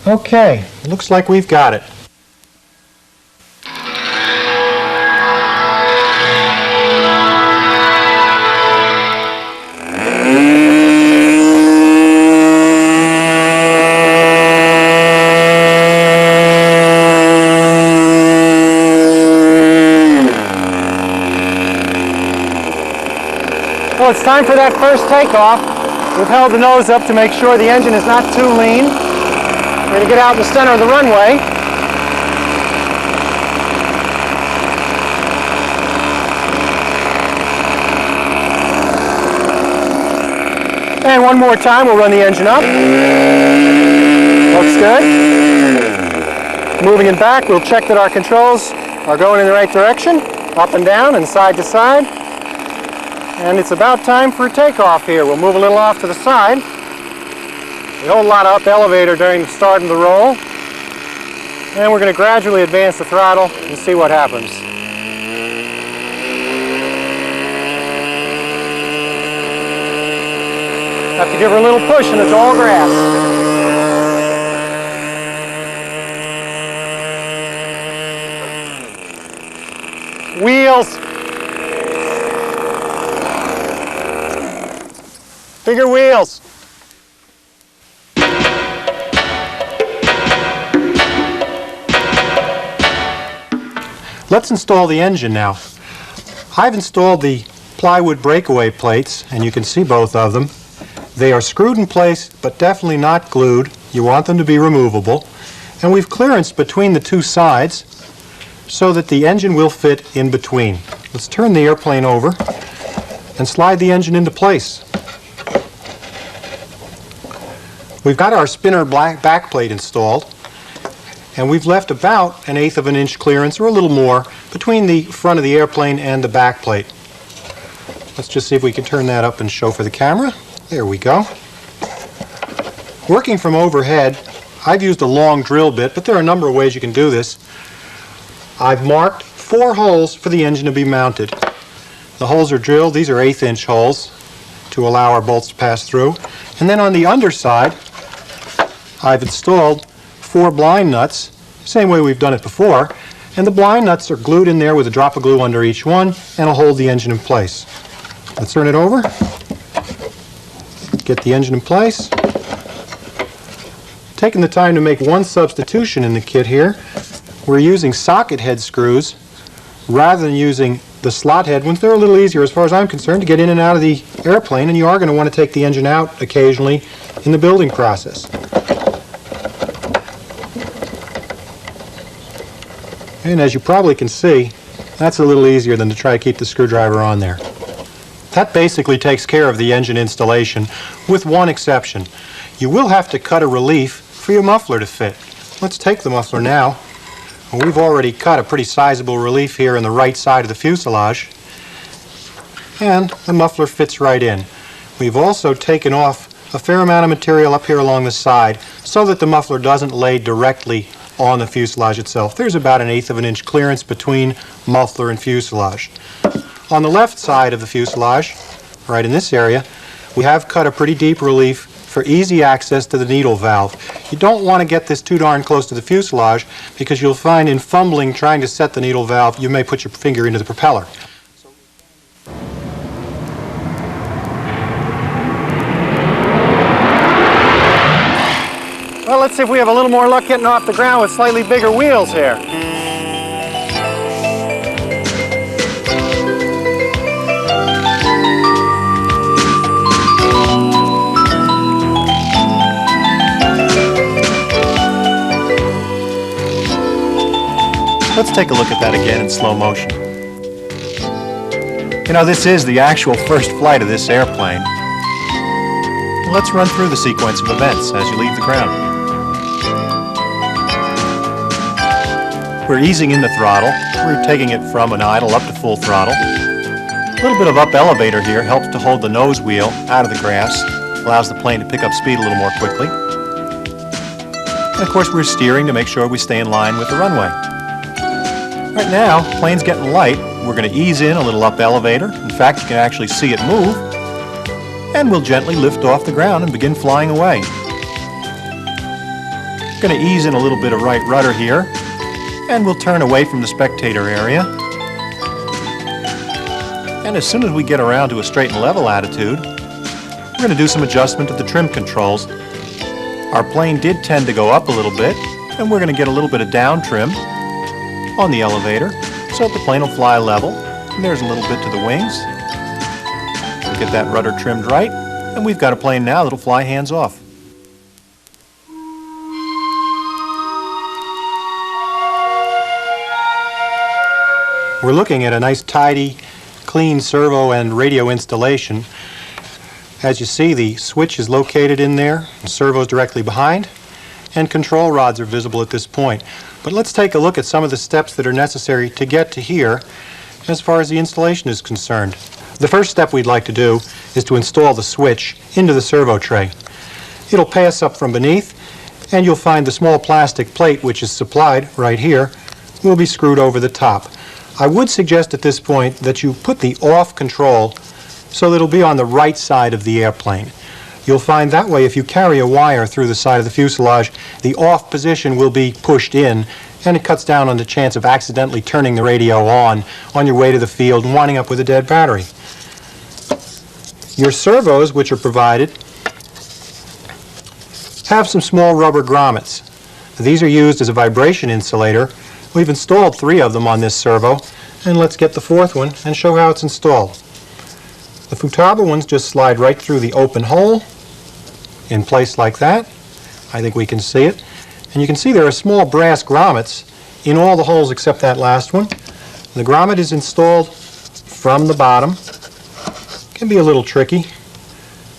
Okay, looks like we've got it. Well, it's time for that first takeoff. We've held the nose up to make sure the engine is not too lean. We're going to get out in the center of the runway. And one more time, we'll run the engine up. Looks good. Moving it back, we'll check that our controls are going in the right direction, up and down and side to side. And it's about time for takeoff here. We'll move a little off to the side. We hold a lot up elevator during the start of the roll. And we're going to gradually advance the throttle and see what happens. Have to give her a little push in the tall grass. Wheels. Bigger wheels. Let's install the engine now. I've installed the plywood breakaway plates, and you can see both of them. They are screwed in place, but definitely not glued. You want them to be removable. And we've clearanced between the two sides so that the engine will fit in between. Let's turn the airplane over and slide the engine into place. We've got our spinner back plate installed, and we've left about 1/8 of an inch clearance, or a little more, between the front of the airplane and the back plate. Let's just see if we can turn that up and show for the camera. There we go. Working from overhead, I've used a long drill bit, but there are a number of ways you can do this. I've marked 4 holes for the engine to be mounted. The holes are drilled. These are 1/8 inch holes to allow our bolts to pass through. And then on the underside, I've installed 4 blind nuts, same way we've done it before, and the blind nuts are glued in there with a drop of glue under each one, and will hold the engine in place. Let's turn it over. Get the engine in place. Taking the time to make one substitution in the kit here. We're using socket head screws rather than using the slot head ones. They're a little easier, as far as I'm concerned, to get in and out of the airplane, and you are going to want to take the engine out occasionally in the building process. And as you probably can see, that's a little easier than to try to keep the screwdriver on there. That basically takes care of the engine installation, with one exception. You will have to cut a relief for your muffler to fit. Let's take the muffler now. We've already cut a pretty sizable relief here in the right side of the fuselage, and the muffler fits right in. We've also taken off a fair amount of material up here along the side so that the muffler doesn't lay directly on the fuselage itself. There's about 1/8 of an inch clearance between muffler and fuselage. On the left side of the fuselage, right in this area, we have cut a pretty deep relief for easy access to the needle valve. You don't want to get this too darn close to the fuselage, because you'll find in fumbling trying to set the needle valve, you may put your finger into the propeller. Well, let's see if we have a little more luck getting off the ground with slightly bigger wheels here. Let's take a look at that again in slow motion. You know, this is the actual first flight of this airplane. Let's run through the sequence of events as you leave the ground. We're easing in the throttle. We're taking it from an idle up to full throttle. A little bit of up elevator here helps to hold the nose wheel out of the grass, allows the plane to pick up speed a little more quickly. And of course, we're steering to make sure we stay in line with the runway. Right now, plane's getting light. We're going to ease in a little up elevator. In fact, you can actually see it move. And we'll gently lift off the ground and begin flying away. We're going to ease in a little bit of right rudder here, and we'll turn away from the spectator area. And as soon as we get around to a straight and level attitude, we're going to do some adjustment of the trim controls. Our plane did tend to go up a little bit, and we're going to get a little bit of down trim on the elevator so that the plane will fly level. And there's a little bit to the wings. We'll get that rudder trimmed right, and we've got a plane now that'll fly hands off. We're looking at a nice, tidy, clean servo and radio installation. As you see, the switch is located in there, and servos directly behind, and control rods are visible at this point. But let's take a look at some of the steps that are necessary to get to here as far as the installation is concerned. The first step we'd like to do is to install the switch into the servo tray. It'll pass up from beneath, and you'll find the small plastic plate which is supplied right here will be screwed over the top. I would suggest at this point that you put the off control so that it'll be on the right side of the airplane. You'll find that way if you carry a wire through the side of the fuselage, the off position will be pushed in, and it cuts down on the chance of accidentally turning the radio on your way to the field and winding up with a dead battery. Your servos, which are provided, have some small rubber grommets. These are used as a vibration insulator. We've installed 3 of them on this servo, and let's get the 4th one and show how it's installed. The Futaba ones just slide right through the open hole in place like that. I think we can see it. And you can see there are small brass grommets in all the holes except that last one. The grommet is installed from the bottom. It can be a little tricky,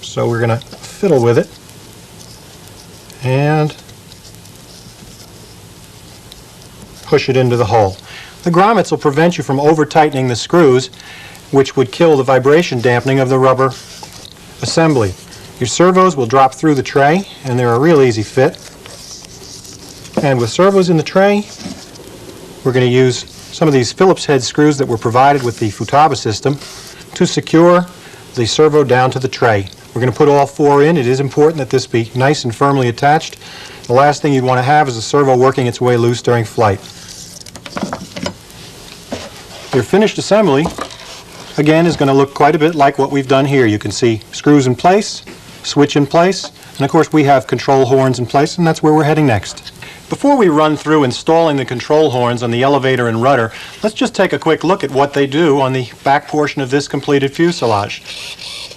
so we're going to fiddle with it. And push it into the hole. The grommets will prevent you from over-tightening the screws, which would kill the vibration dampening of the rubber assembly. Your servos will drop through the tray, and they're a real easy fit. And with servos in the tray, we're going to use some of these Phillips head screws that were provided with the Futaba system to secure the servo down to the tray. We're going to put all 4 in. It is important that this be nice and firmly attached. The last thing you'd want to have is a servo working its way loose during flight. Your finished assembly, again, is going to look quite a bit like what we've done here. You can see screws in place, switch in place, and of course we have control horns in place, and that's where we're heading next. Before we run through installing the control horns on the elevator and rudder, let's just take a quick look at what they do on the back portion of this completed fuselage.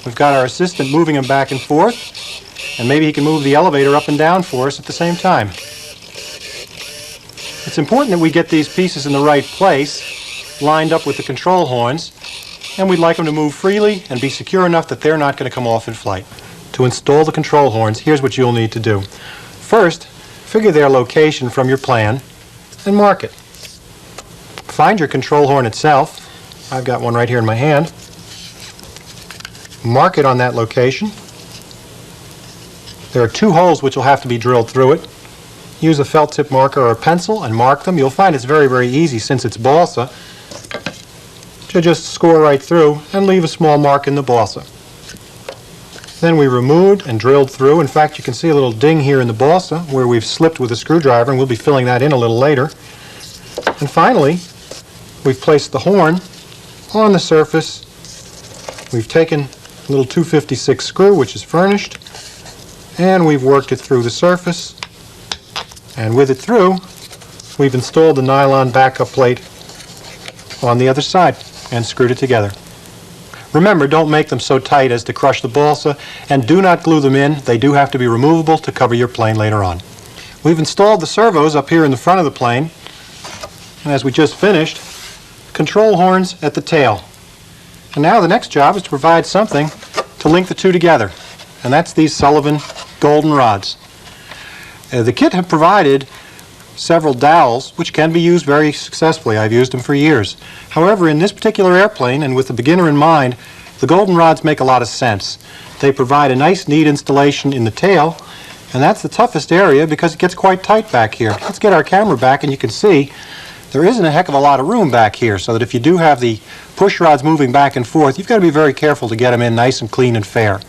We've got our assistant moving them back and forth, and maybe he can move the elevator up and down for us at the same time. It's important that we get these pieces in the right place, lined up with the control horns, and we'd like them to move freely and be secure enough that they're not going to come off in flight. To install the control horns, here's what you'll need to do. First, figure their location from your plan and mark it. Find your control horn itself. I've got one right here in my hand. Mark it on that location. There are 2 holes which will have to be drilled through it. Use a felt tip marker or a pencil and mark them. You'll find it's very, very easy, since it's balsa, to just score right through and leave a small mark in the balsa. Then we removed and drilled through. In fact, you can see a little ding here in the balsa where we've slipped with a screwdriver, and we'll be filling that in a little later. And finally, we've placed the horn on the surface. We've taken a little 256 screw, which is furnished, and we've worked it through the surface. And with it through, we've installed the nylon backup plate on the other side and screwed it together. Remember, don't make them so tight as to crush the balsa, and do not glue them in. They do have to be removable to cover your plane later on. We've installed the servos up here in the front of the plane, and as we just finished, control horns at the tail. And now the next job is to provide something to link the 2 together, and that's these Sullivan golden rods. The kit have provided several dowels which can be used very successfully. I've used them for years. However, in this particular airplane, and with the beginner in mind, the golden rods make a lot of sense. They provide a nice, neat installation in the tail, and that's the toughest area because it gets quite tight back here. Let's get our camera back, and you can see there isn't a heck of a lot of room back here, so that if you do have the push rods moving back and forth, you've got to be very careful to get them in nice and clean and fair.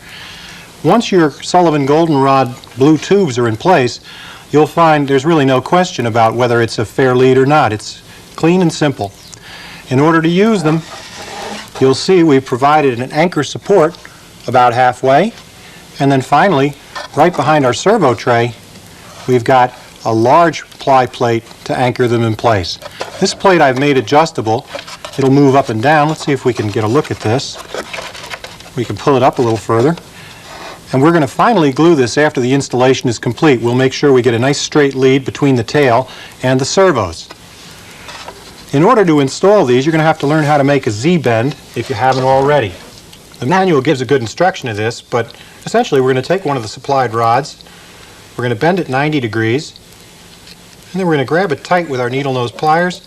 Once your Sullivan goldenrod blue tubes are in place, you'll find there's really no question about whether it's a fair lead or not. It's clean and simple. In order to use them, you'll see we've provided an anchor support about halfway, and then finally, right behind our servo tray, we've got a large ply plate to anchor them in place. This plate I've made adjustable. It'll move up and down. Let's see if we can get a look at this. We can pull it up a little further. And we're going to finally glue this after the installation is complete. We'll make sure we get a nice straight lead between the tail and the servos. In order to install these, you're going to have to learn how to make a Z-bend if you haven't already. The manual gives a good instruction of this, but essentially we're going to take one of the supplied rods, we're going to bend it 90 degrees, and then we're going to grab it tight with our needle nose pliers,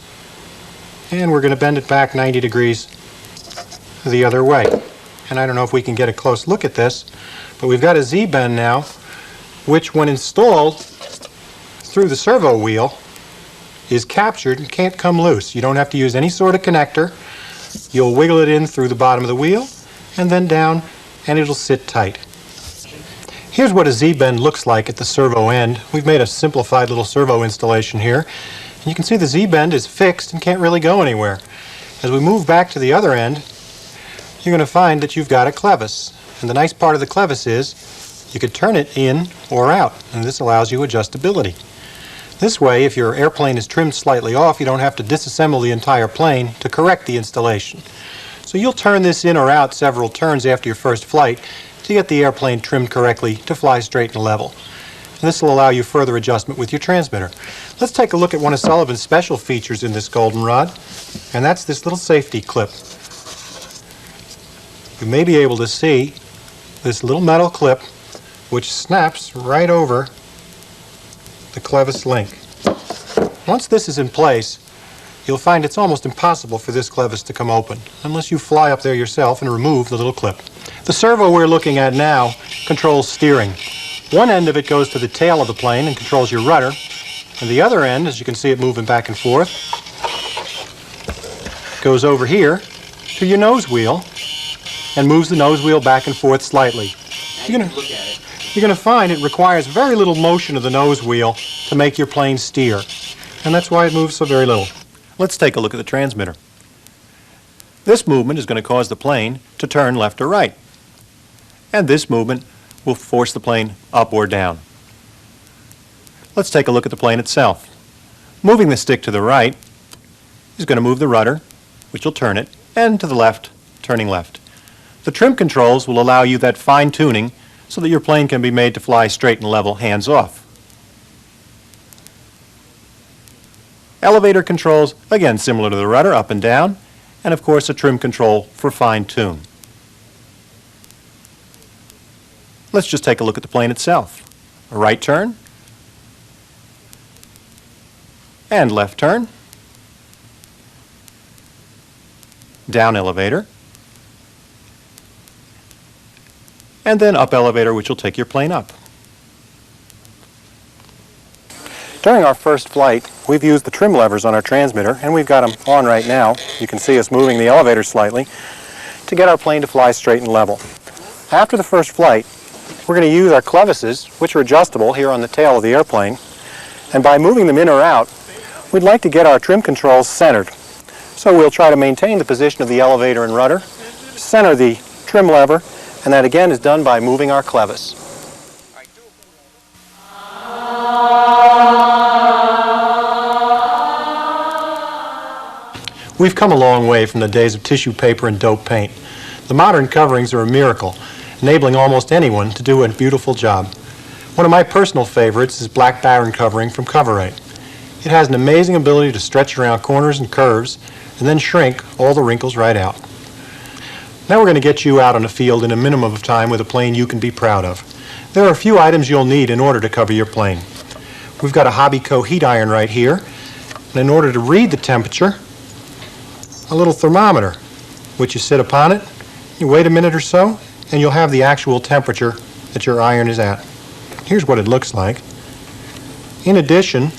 and we're going to bend it back 90 degrees the other way. And I don't know if we can get a close look at this, but we've got a Z-bend now, which when installed through the servo wheel is captured and can't come loose. You don't have to use any sort of connector. You'll wiggle it in through the bottom of the wheel and then down, and it'll sit tight. Here's what a Z-bend looks like at the servo end. We've made a simplified little servo installation here. And you can see the Z-bend is fixed and can't really go anywhere. As we move back to the other end, you're going to find that you've got a clevis. And the nice part of the clevis is you could turn it in or out, and this allows you adjustability. This way, if your airplane is trimmed slightly off, you don't have to disassemble the entire plane to correct the installation. So you'll turn this in or out several turns after your first flight to get the airplane trimmed correctly to fly straight and level. And this will allow you further adjustment with your transmitter. Let's take a look at one of Sullivan's special features in this goldenrod, and that's this little safety clip. You may be able to see this little metal clip which snaps right over the clevis link. Once this is in place, you'll find it's almost impossible for this clevis to come open unless you fly up there yourself and remove the little clip. The servo we're looking at now controls steering. One end of it goes to the tail of the plane and controls your rudder, and the other end, as you can see it moving back and forth, goes over here to your nose wheel and moves the nose wheel back and forth slightly. You're going to find it requires very little motion of the nose wheel to make your plane steer, and that's why it moves so very little. Let's take a look at the transmitter. This movement is going to cause the plane to turn left or right, and this movement will force the plane up or down. Let's take a look at the plane itself. Moving the stick to the right is going to move the rudder, which will turn it, and to the left, turning left. The trim controls will allow you that fine tuning so that your plane can be made to fly straight and level, hands off. Elevator controls, again similar to the rudder, up and down, and of course a trim control for fine tune. Let's just take a look at the plane itself. A right turn, and left turn, down elevator, and then up elevator, which will take your plane up. During our first flight, we've used the trim levers on our transmitter, and we've got them on right now. You can see us moving the elevator slightly to get our plane to fly straight and level. After the first flight, we're going to use our clevises, which are adjustable here on the tail of the airplane, and by moving them in or out, we'd like to get our trim controls centered. So we'll try to maintain the position of the elevator and rudder, center the trim lever, and that again is done by moving our clevis. We've come a long way from the days of tissue paper and dope paint. The modern coverings are a miracle, enabling almost anyone to do a beautiful job. One of my personal favorites is Black Baron covering from Coverite. It has an amazing ability to stretch around corners and curves and then shrink all the wrinkles right out. Now we're going to get you out on the field in a minimum of time with a plane you can be proud of. There are a few items you'll need in order to cover your plane. We've got a Hobbyco heat iron right here, and in order to read the temperature, a little thermometer, which you sit upon it, you wait a minute or so, and you'll have the actual temperature that your iron is at. Here's what it looks like. In addition,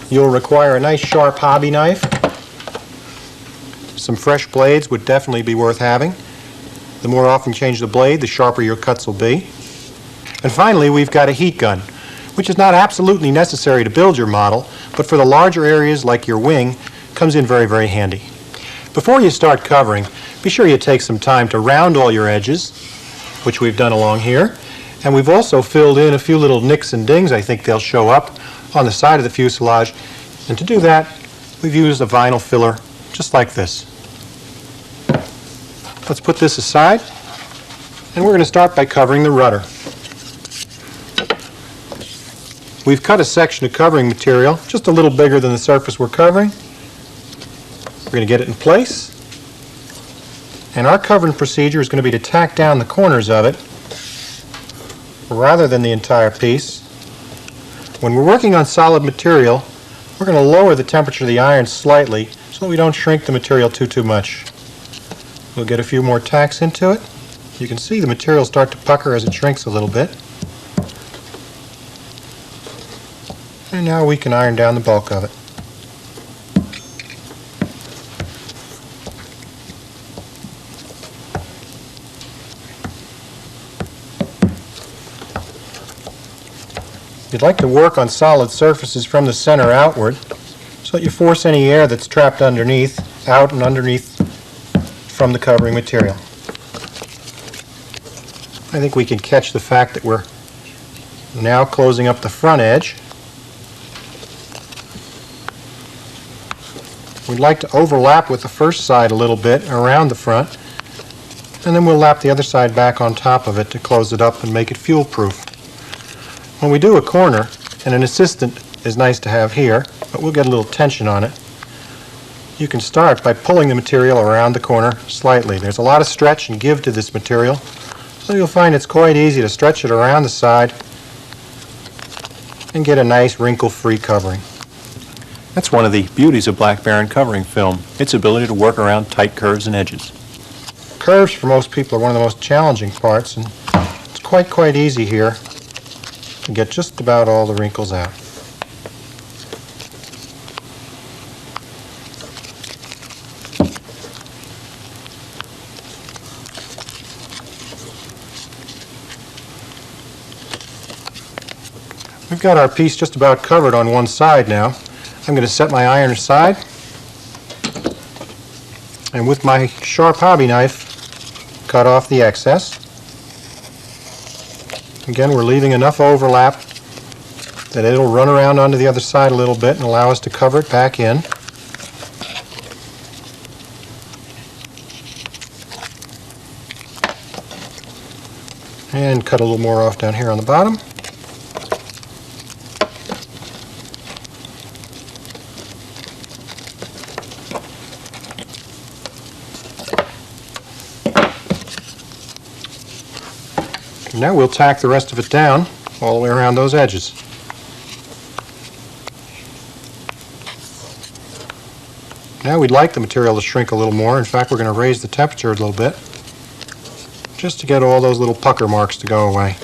you'll require a nice sharp hobby knife. Some fresh blades would definitely be worth having. The more often you change the blade, the sharper your cuts will be. And finally, we've got a heat gun, which is not absolutely necessary to build your model, but for the larger areas like your wing, comes in very, very handy. Before you start covering, be sure you take some time to round all your edges, which we've done along here. And we've also filled in a few little nicks and dings. I think they'll show up on the side of the fuselage. And to do that, we've used a vinyl filler just like this. Let's put this aside, and we're going to start by covering the rudder. We've cut a section of covering material just a little bigger than the surface we're covering. We're going to get it in place, And our covering procedure is going to be to tack down the corners of it rather than the entire piece. When we're working on solid material, we're going to lower the temperature of the iron slightly so that we don't shrink the material too much. We'll get a few more tacks into it. You can see the material start to pucker as it shrinks a little bit. And now we can iron down the bulk of it. You'd like to work on solid surfaces from the center outward so that you force any air that's trapped underneath out and underneath from the covering material. I think we can catch the fact that we're now closing up the front edge. We'd like to overlap with the first side a little bit around the front, and then we'll lap the other side back on top of it to close it up and make it fuel-proof. When we do a corner, and an assistant is nice to have here, but we'll get a little tension on it, you can start by pulling the material around the corner slightly. There's a lot of stretch and give to this material, so you'll find it's quite easy to stretch it around the side and get a nice wrinkle-free covering. That's one of the beauties of Black Baron covering film, its ability to work around tight curves and edges. Curves for most people are one of the most challenging parts, and it's quite easy here to get just about all the wrinkles out. We've got our piece just about covered on one side now. I'm going to set my iron aside, and with my sharp hobby knife, cut off the excess. Again, we're leaving enough overlap that it'll run around onto the other side a little bit and allow us to cover it back in. And cut a little more off down here on the bottom. Now we'll tack the rest of it down all the way around those edges. Now we'd like the material to shrink a little more. In fact, we're going to raise the temperature a little bit just to get all those little pucker marks to go away.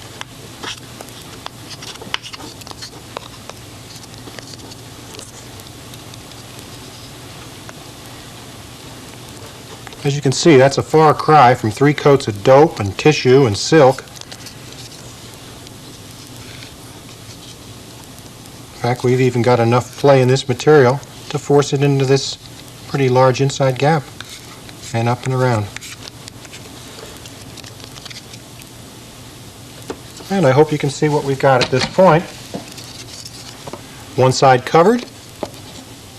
As you can see, that's a far cry from 3 coats of dope and tissue and silk. In fact, we've even got enough play in this material to force it into this pretty large inside gap and up and around. And I hope you can see what we've got at this point. One side covered.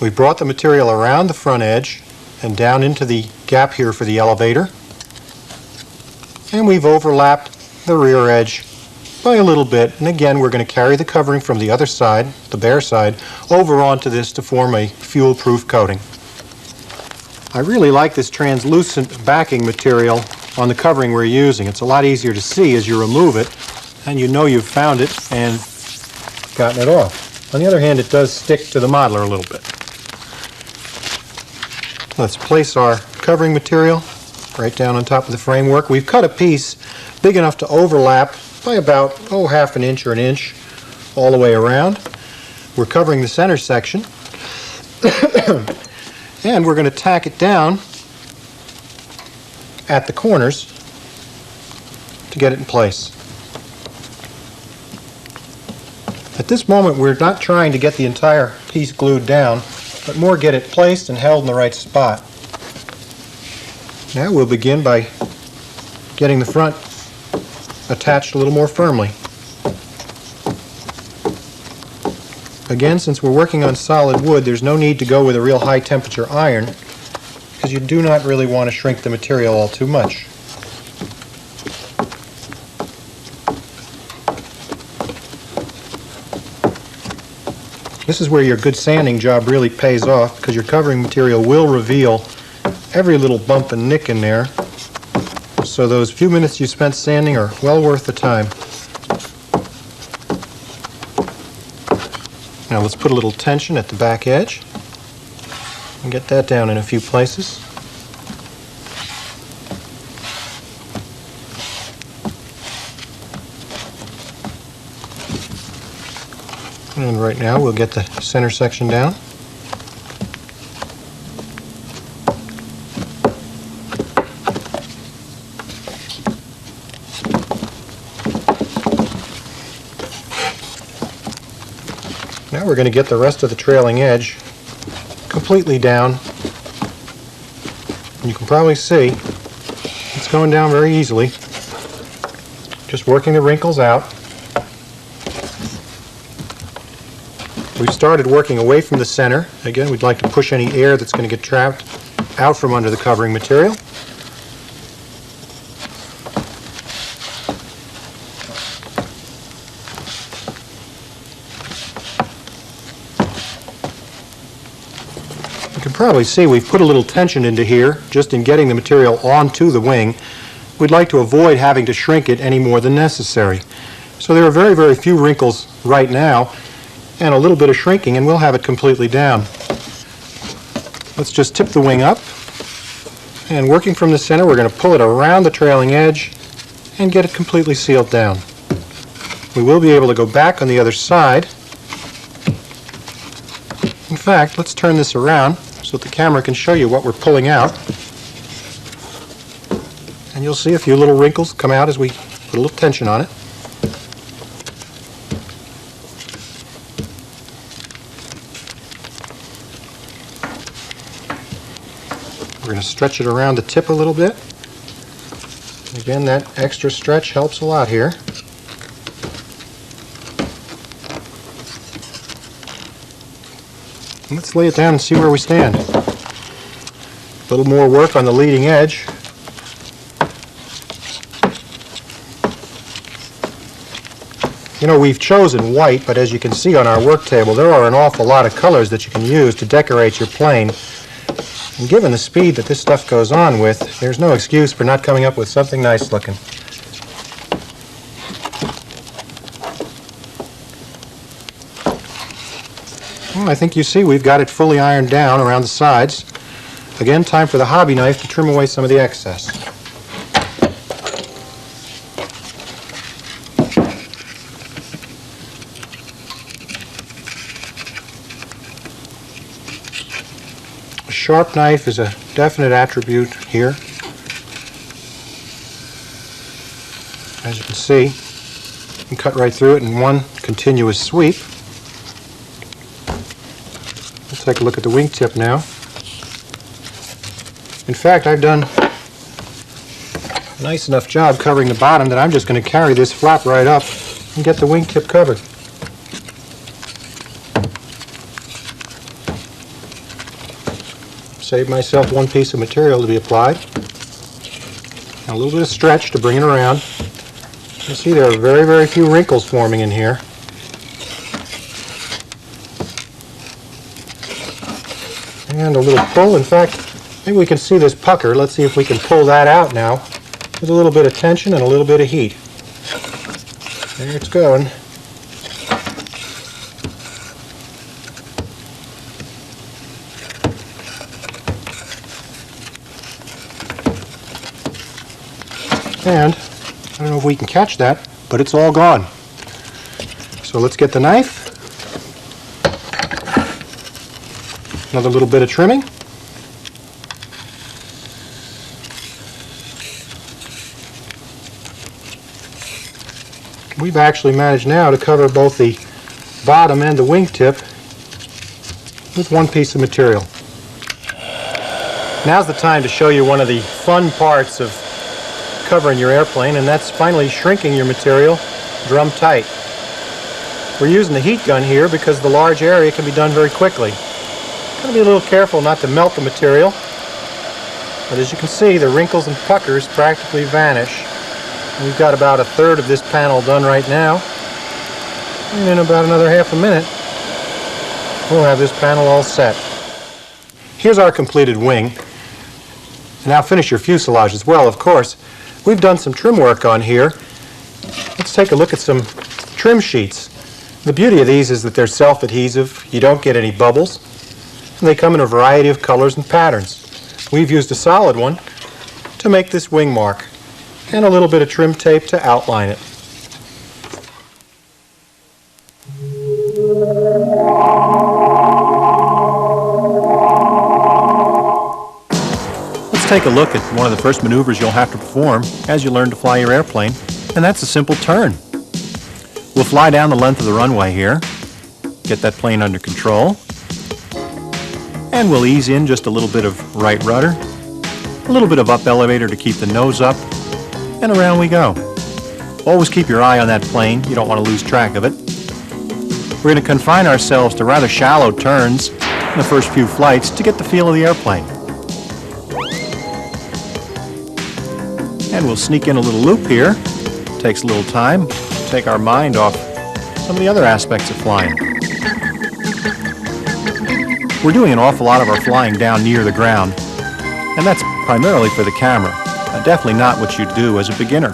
We brought the material around the front edge and down into the gap here for the elevator. And we've overlapped the rear edge by a little bit, and again we're going to carry the covering from the other side, the bare side, over onto this to form a fuel-proof coating. I really like this translucent backing material on the covering we're using. It's a lot easier to see as you remove it, and you know you've found it and gotten it off. On the other hand, it does stick to the modeler a little bit. Let's place our covering material right down on top of the framework. We've cut a piece big enough to overlap by about, half an inch or an inch all the way around. We're covering the center section. And we're going to tack it down at the corners to get it in place. At this moment, we're not trying to get the entire piece glued down, but more get it placed and held in the right spot. Now we'll begin by getting the front attached a little more firmly. Again, since we're working on solid wood, there's no need to go with a real high temperature iron because you do not really want to shrink the material all too much. This is where your good sanding job really pays off because your covering material will reveal every little bump and nick in there so those few minutes you spent sanding are well worth the time. Now let's put a little tension at the back edge and get that down in a few places. And right now we'll get the center section down. Now we're going to get the rest of the trailing edge completely down. And you can probably see it's going down very easily. Just working the wrinkles out. We've started working away from the center. Again, we'd like to push any air that's going to get trapped out from under the covering material. You can probably see we've put a little tension into here just in getting the material onto the wing. We'd like to avoid having to shrink it any more than necessary. So there are very, very few wrinkles right now, and a little bit of shrinking and we'll have it completely down. Let's just tip the wing up, and working from the center we're going to pull it around the trailing edge and get it completely sealed down. We will be able to go back on the other side. In fact, let's turn this around so that the camera can show you what we're pulling out. And you'll see a few little wrinkles come out as we put a little tension on it. We're going to stretch it around the tip a little bit. Again, that extra stretch helps a lot here. And let's lay it down and see where we stand. A little more work on the leading edge. You know, we've chosen white, but as you can see on our work table, there are an awful lot of colors that you can use to decorate your plane. And given the speed that this stuff goes on with, there's no excuse for not coming up with something nice looking. Well, I think you see we've got it fully ironed down around the sides. Again, time for the hobby knife to trim away some of the excess. A sharp knife is a definite attribute here. As you can see, you can cut right through it in one continuous sweep. Let's take a look at the wingtip now. In fact, I've done a nice enough job covering the bottom that I'm just going to carry this flap right up and get the wingtip covered. Save myself one piece of material to be applied. And a little bit of stretch to bring it around. You see there are very, very few wrinkles forming in here. And a little pull. In fact, maybe we can see this pucker. Let's see if we can pull that out now with a little bit of tension and a little bit of heat. There it's going. And I don't know if we can catch that, but it's all gone. So let's get the knife. Another little bit of trimming. We've actually managed now to cover both the bottom and the wingtip with one piece of material. Now's the time to show you one of the fun parts of covering your airplane, and that's finally shrinking your material drum tight. We're using the heat gun here because the large area can be done very quickly. Got to be a little careful not to melt the material, but as you can see, the wrinkles and puckers practically vanish. We've got about a third of this panel done right now, and in about another half a minute we'll have this panel all set. Here's our completed wing. And now finish your fuselage as well, of course. We've done some trim work on here. Let's take a look at some trim sheets. The beauty of these is that they're self-adhesive. You don't get any bubbles. And they come in a variety of colors and patterns. We've used a solid one to make this wing mark and a little bit of trim tape to outline it. Let's take a look at one of the first maneuvers you'll have to perform as you learn to fly your airplane, and that's a simple turn. We'll fly down the length of the runway here, get that plane under control, and we'll ease in just a little bit of right rudder, a little bit of up elevator to keep the nose up, and around we go. Always keep your eye on that plane. You don't want to lose track of it. We're going to confine ourselves to rather shallow turns in the first few flights to get the feel of the airplane. And we'll sneak in a little loop here. Takes a little time to take our mind off some of the other aspects of flying. We're doing an awful lot of our flying down near the ground, and that's primarily for the camera. Definitely not what you do as a beginner.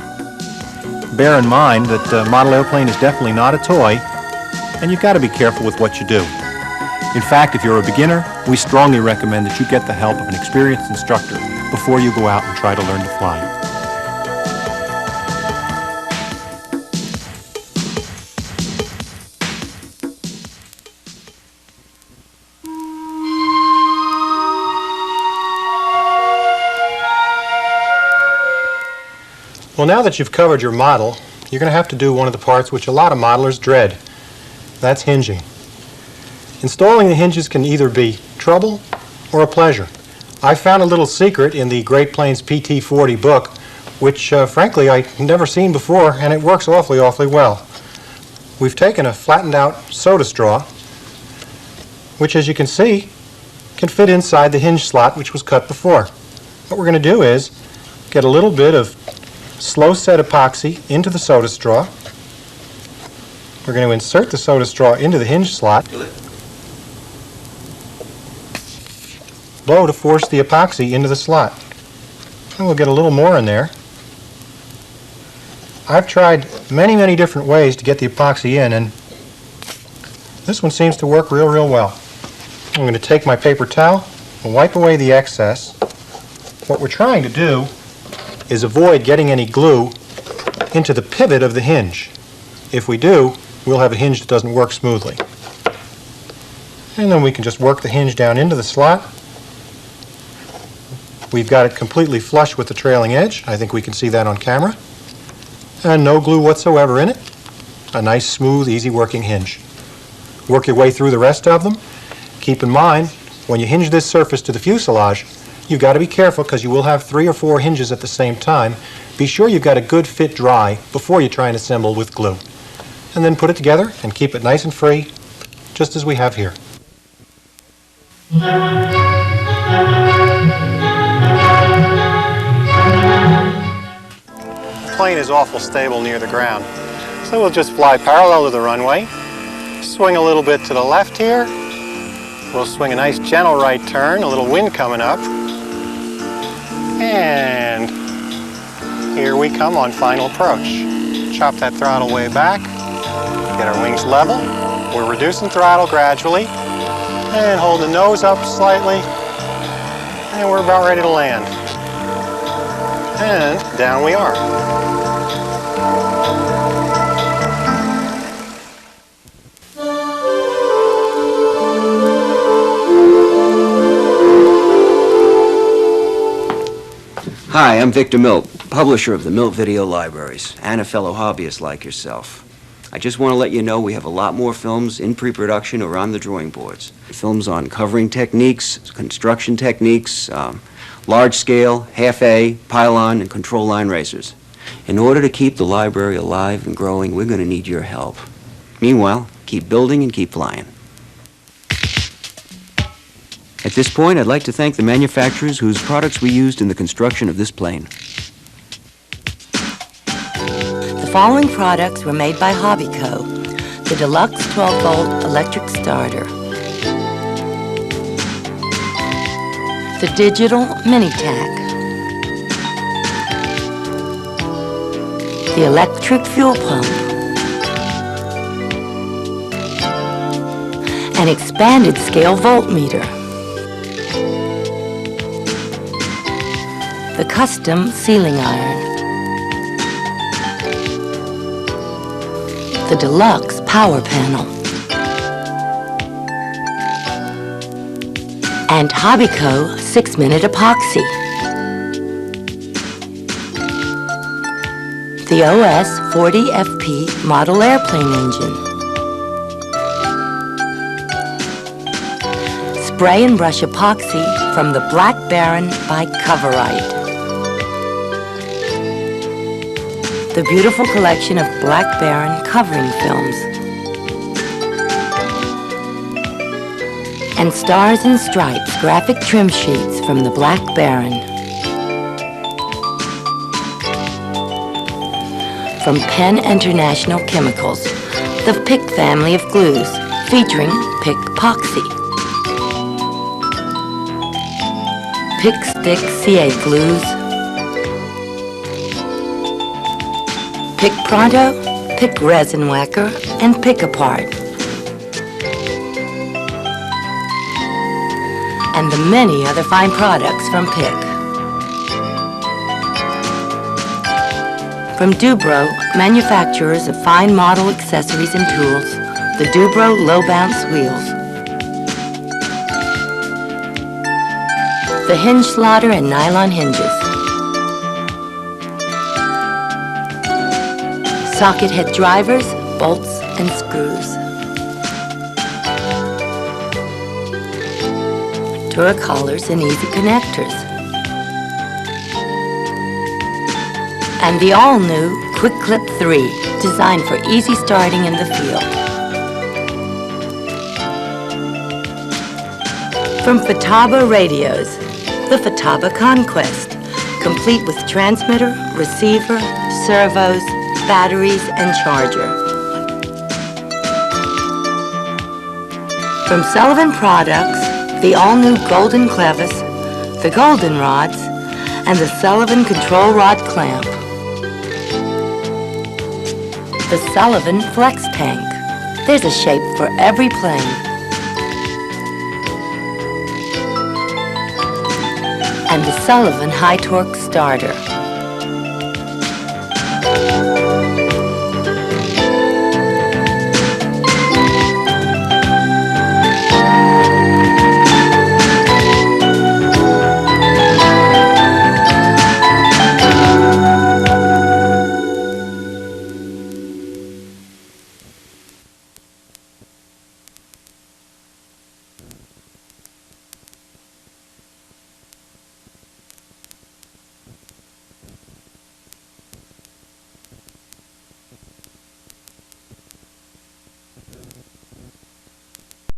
Bear in mind that a model airplane is definitely not a toy, and you've got to be careful with what you do. In fact, if you're a beginner, we strongly recommend that you get the help of an experienced instructor before you go out and try to learn to fly. Well, now that you've covered your model, you're going to have to do one of the parts which a lot of modelers dread. That's hinging. Installing the hinges can either be trouble or a pleasure. I found a little secret in the Great Plains PT40 book, which frankly I'd never seen before, and it works awfully well. We've taken a flattened out soda straw, which as you can see can fit inside the hinge slot which was cut before. What we're going to do is get a little bit of slow set epoxy into the soda straw. We're going to insert the soda straw into the hinge slot. Blow to force the epoxy into the slot. And we'll get a little more in there. I've tried many different ways to get the epoxy in, and this one seems to work real well. I'm going to take my paper towel and wipe away the excess. What we're trying to do is avoid getting any glue into the pivot of the hinge. If we do, we'll have a hinge that doesn't work smoothly. And then we can just work the hinge down into the slot. We've got it completely flush with the trailing edge. I think we can see that on camera. And no glue whatsoever in it. A nice, smooth, easy working hinge. Work your way through the rest of them. Keep in mind, when you hinge this surface to the fuselage, you've got to be careful because you will have 3 or 4 hinges at the same time. Be sure you've got a good fit dry before you try and assemble with glue. And then put it together and keep it nice and free, just as we have here. The plane is awful stable near the ground, so we'll just fly parallel to the runway, swing a little bit to the left here. We'll swing a nice gentle right turn, a little wind coming up. And here we come on final approach. Chop that throttle way back, get our wings level. We're reducing throttle gradually, and hold the nose up slightly, and we're about ready to land. And down we are. Hi, I'm Victor Milt, publisher of the Milt Video Libraries, and a fellow hobbyist like yourself. I just want to let you know we have a lot more films in pre-production or on the drawing boards. Films on covering techniques, construction techniques, large-scale, half-A, pylon, and control line racers. In order to keep the library alive and growing, we're going to need your help. Meanwhile, keep building and keep flying. At this point, I'd like to thank the manufacturers whose products we used in the construction of this plane. The following products were made by Hobbyco. The Deluxe 12-volt electric starter. The Digital Mini-Tac. the electric fuel pump, an expanded scale voltmeter, the custom sealing iron, the deluxe power panel, and Hobbyco 6-minute epoxy. The OS 40FP model airplane engine. Spray and brush epoxy from the Black Baron by Coverite. The beautiful collection of Black Baron covering films. And Stars and Stripes graphic trim sheets from the Black Baron. From Penn International Chemicals, the PIC family of glues, featuring PIC Epoxy. PIC Stick CA glues. PIC Pronto, PIC Resin Whacker, and PIC Apart. And the many other fine products from PIC. From Dubro, manufacturers of fine model accessories and tools, the Dubro low bounce wheels, the hinge slaughter and nylon hinges, socket head drivers, bolts, and screws, Dura collars and easy connectors, and the all-new Quick Clip 3, designed for easy starting in the field. From Futaba Radios, the Futaba Conquest, complete with transmitter, receiver, servos, batteries, and charger. From Sullivan Products, the all-new Golden Clevis, the Golden Rods, and the Sullivan Control Rod Clamp. The Sullivan Flex Tank. There's a shape for every plane. And the Sullivan High Torque Starter.